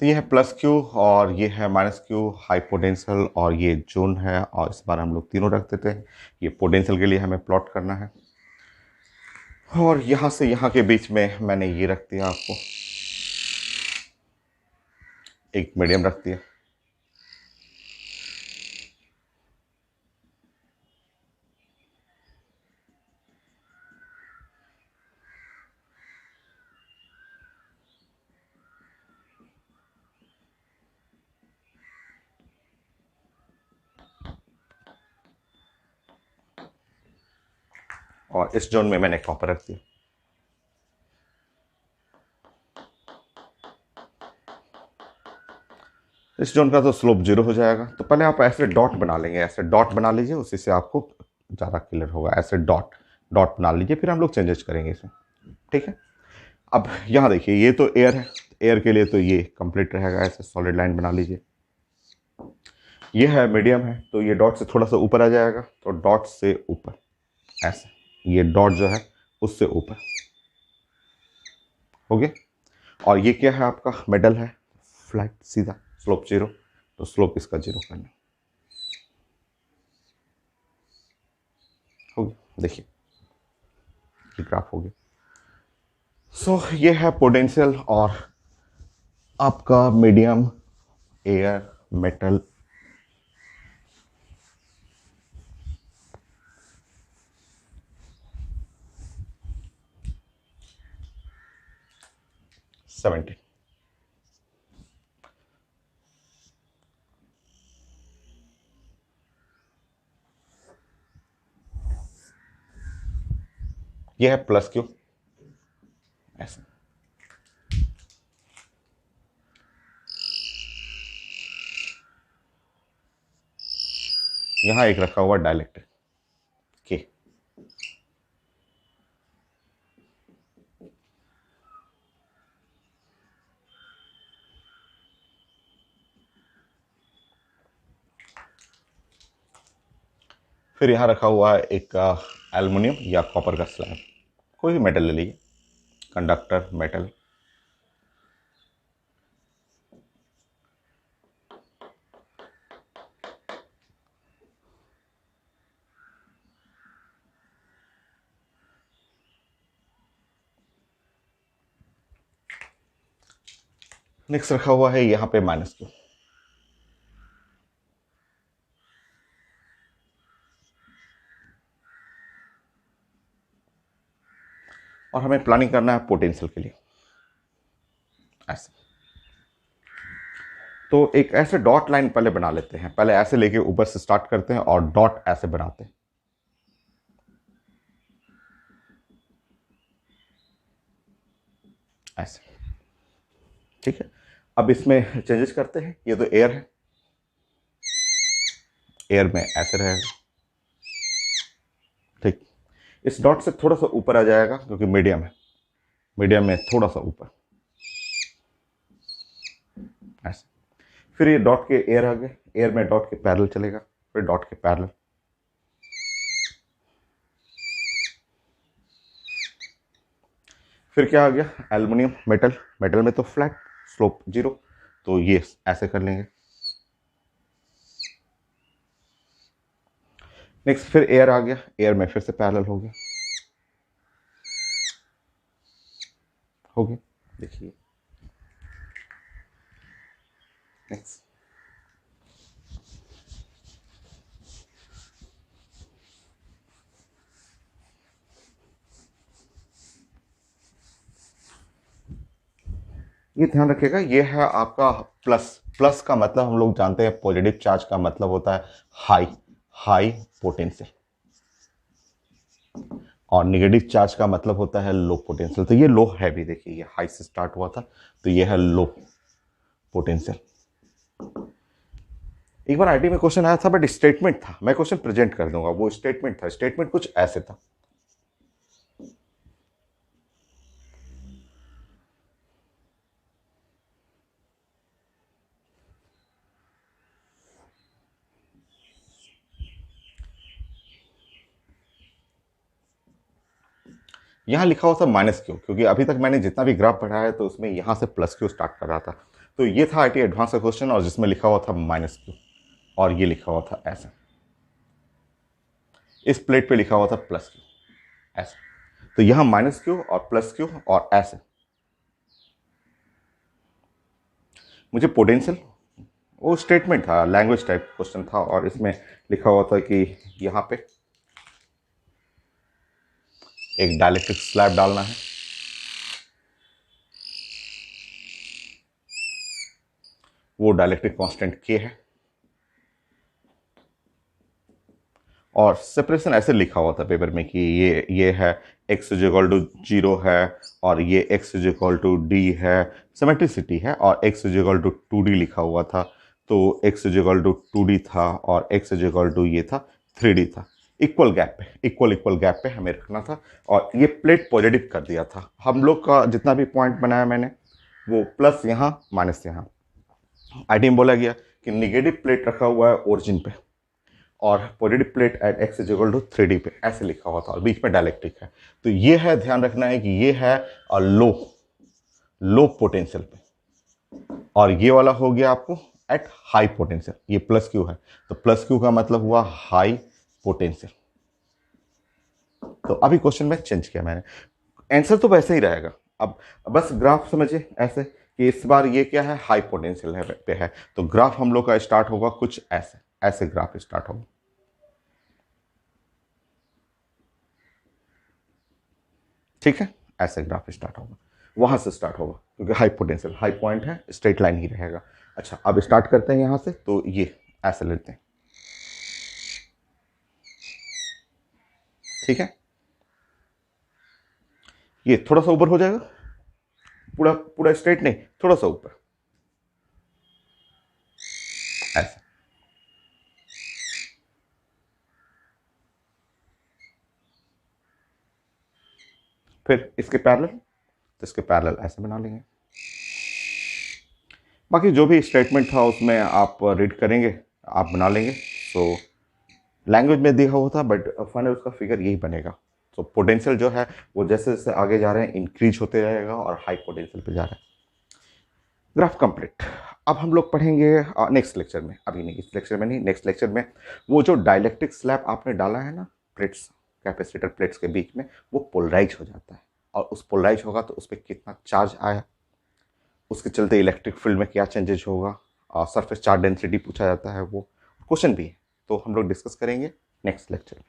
तो ये है प्लस क्यू और ये है माइनस क्यू, हाई पोटेंशियल, और ये जोन है, और इस बार हम लोग तीनों रख देते हैं। ये पोटेंशियल के लिए हमें प्लॉट करना है, और यहाँ से यहाँ के बीच में मैंने ये रख दिया, आपको एक मीडियम रख दिया। और इस जोन में मैंने कॉपर रख दिया। इस जोन का तो स्लोप 0 हो जाएगा, तो पहले आप ऐसे डॉट बना लेंगे, ऐसे डॉट बना लीजिए, उसी से आपको ज़्यादा क्लियर होगा। ऐसे डॉट डॉट बना लीजिए, फिर हम लोग चेंजेस करेंगे इसे, ठीक है। अब यहाँ देखिए, ये तो एयर है, एयर के लिए तो ये कंप्लीट रहेगा, ऐसे सॉलिड लाइन बना लीजिए। ये है मीडियम है, तो ये डॉट से थोड़ा सा ऊपर आ जाएगा, तो डॉट से ऊपर ऐसे, ये डॉट जो है उससे ऊपर, हो गया। और ये क्या है, आपका मेटल है, फ्लैट सीधा, स्लोप 0, तो स्लोप इसका 0 करना, हो गया। देखिए ये ग्राफ हो गया। सो ये है पोटेंशियल और आपका मीडियम, एयर, मेटल। सेवेंटी, ये है प्लस क्यू ऐसे। यहां एक रखा हुआ डायलेक्ट्रिक के, फिर यहां रखा हुआ है एक एल्युमिनियम या कॉपर का स्लैब, कोई भी मेटल ले लीजिए, कंडक्टर मेटल। नेक्स्ट रखा हुआ है यहाँ पे माइनस क्यू, और हमें प्लानिंग करना है पोटेंशियल के लिए ऐसे। तो एक ऐसे डॉट लाइन पहले बना लेते हैं, पहले ऐसे लेके ऊपर से स्टार्ट करते हैं और डॉट ऐसे बनाते हैं ऐसे। ठीक है, अब इसमें चेंजेस करते हैं। ये तो एयर है, एयर में ऐसे रहेगा। ठीक, इस डॉट से थोड़ा सा ऊपर आ जाएगा क्योंकि मीडियम है, मीडियम में थोड़ा सा ऊपर ऐसे। फिर ये डॉट के एयर आ गए, एयर में डॉट के पैरेलल चलेगा, फिर डॉट के पैरेलल। फिर क्या आ गया, एल्युमिनियम मेटल, मेटल में तो फ्लैट स्लोप जीरो, तो ये ऐसे कर लेंगे। नेक्स्ट फिर एयर आ गया, एयर में फिर से पैरेलल हो गया, हो गया। देखिए नेक्स्ट, ये ध्यान रखिएगा, ये है आपका प्लस। प्लस का मतलब हम लोग जानते हैं, पॉजिटिव चार्ज का मतलब होता है हाई, हाई पोटेंशियल, और नेगेटिव चार्ज का मतलब होता है लो पोटेंशियल। तो ये लो है भी, देखिए ये हाई से स्टार्ट हुआ था, तो ये है लो पोटेंशियल। एक बार आईटी में क्वेश्चन आया था बट स्टेटमेंट था, मैं क्वेश्चन प्रेजेंट कर दूंगा, वो स्टेटमेंट था, स्टेटमेंट कुछ ऐसे था। यहां लिखा हुआ था माइनस क्यू, क्योंकि अभी तक मैंने जितना भी ग्राफ पढ़ा है तो उसमें यहां से प्लस क्यू स्टार्ट कर रहा था। तो ये था आईटी एडवांस का क्वेश्चन, और जिसमें लिखा हुआ था माइनस क्यू, और ये लिखा हुआ था ऐसे, इस प्लेट पे लिखा हुआ था प्लस क्यू ऐसे। तो यहां माइनस क्यू और प्लस क्यू और ऐसे। मुझे पोटेंशियल, वो स्टेटमेंट था, लैंग्वेज टाइप क्वेश्चन था, और इसमें लिखा हुआ था कि यहाँ पे एक डाइलेक्ट्रिक स्लैब डालना है, वो डाइलेक्ट्रिक कांस्टेंट के है, और सेपरेशन ऐसे लिखा हुआ था पेपर में कि ये है x इक्वल टू 0 है, और ये x इक्वल टू d है, सिमेट्रिसिटी है, और x इक्वल टू 2d लिखा हुआ था, तो x इक्वल टू 2d था, और x इक्वल टू ये था 3d था। इक्वल गैप पे, इक्वल इक्वल गैप पे हमें रखना था, और ये प्लेट पॉजिटिव कर दिया था। हम लोग का जितना भी पॉइंट बनाया मैंने, वो प्लस यहाँ माइनस यहाँ। आईटी में बोला गया कि निगेटिव प्लेट रखा हुआ है ओरिजिन पे, और positive plate at x is equal to 3D पे, ऐसे लिखा हुआ था, और बीच में डायलेक्ट्रिक है। तो ये है, ध्यान रखना है कि ये है लो, लो पोटेंशियल पे, और ये वाला हो गया आपको एट हाई पोटेंशियल। ये प्लस क्यू है, तो प्लस क्यू का मतलब हुआ हाई पोटेंशियल। तो अभी क्वेश्चन में चेंज किया मैंने, आंसर तो वैसे ही रहेगा। अब बस ग्राफ समझिए ऐसे कि इस बार ये क्या है, हाई पोटेंशियल है पे है, तो ग्राफ हम लोग का स्टार्ट होगा कुछ ऐसे, ऐसे ग्राफ स्टार्ट होगा। ठीक है, ऐसे ग्राफ स्टार्ट होगा, वहां से स्टार्ट होगा, क्योंकि हाई पोटेंशियल, हाई पॉइंट है, स्ट्रेट लाइन ही रहेगा। अच्छा, अब स्टार्ट करते हैं यहां से, तो ये ऐसे लेते हैं। ठीक है, ये थोड़ा सा ऊपर हो जाएगा, पूरा पूरा स्ट्रेट नहीं, थोड़ा सा ऊपर ऐसे। फिर इसके पैरेलल, तो इसके पैरेलल ऐसे बना लेंगे। बाकी जो भी स्टेटमेंट था उसमें आप रीड करेंगे, आप बना लेंगे। सो लैंग्वेज में दिया हुआ था, बट फाइनल उसका फिगर यही बनेगा। सो पोटेंशियल जो है वो जैसे जैसे आगे जा रहे हैं इंक्रीज होते रहेगा, और हाई पोटेंशियल पे जा रहा है। Graph complete. अब हम लोग पढ़ेंगे नेक्स्ट लेक्चर में, अभी नहीं, इस लेक्चर में नहीं, नेक्स्ट लेक्चर में वो जो डाइलेक्ट्रिक स्लैब आपने डाला है ना प्लेट्स, कैपेसिटर प्लेट्स के बीच में, वो पोलराइज हो जाता है, और उस पोलराइज होगा तो उस पर कितना चार्ज आया, उसके चलते इलेक्ट्रिक फील्ड में क्या चेंजेस होगा, सरफेस चार्ज डेंसिटी पूछा जाता है, वो क्वेश्चन भी है, तो हम लोग डिस्कस करेंगे नेक्स्ट लेक्चर में।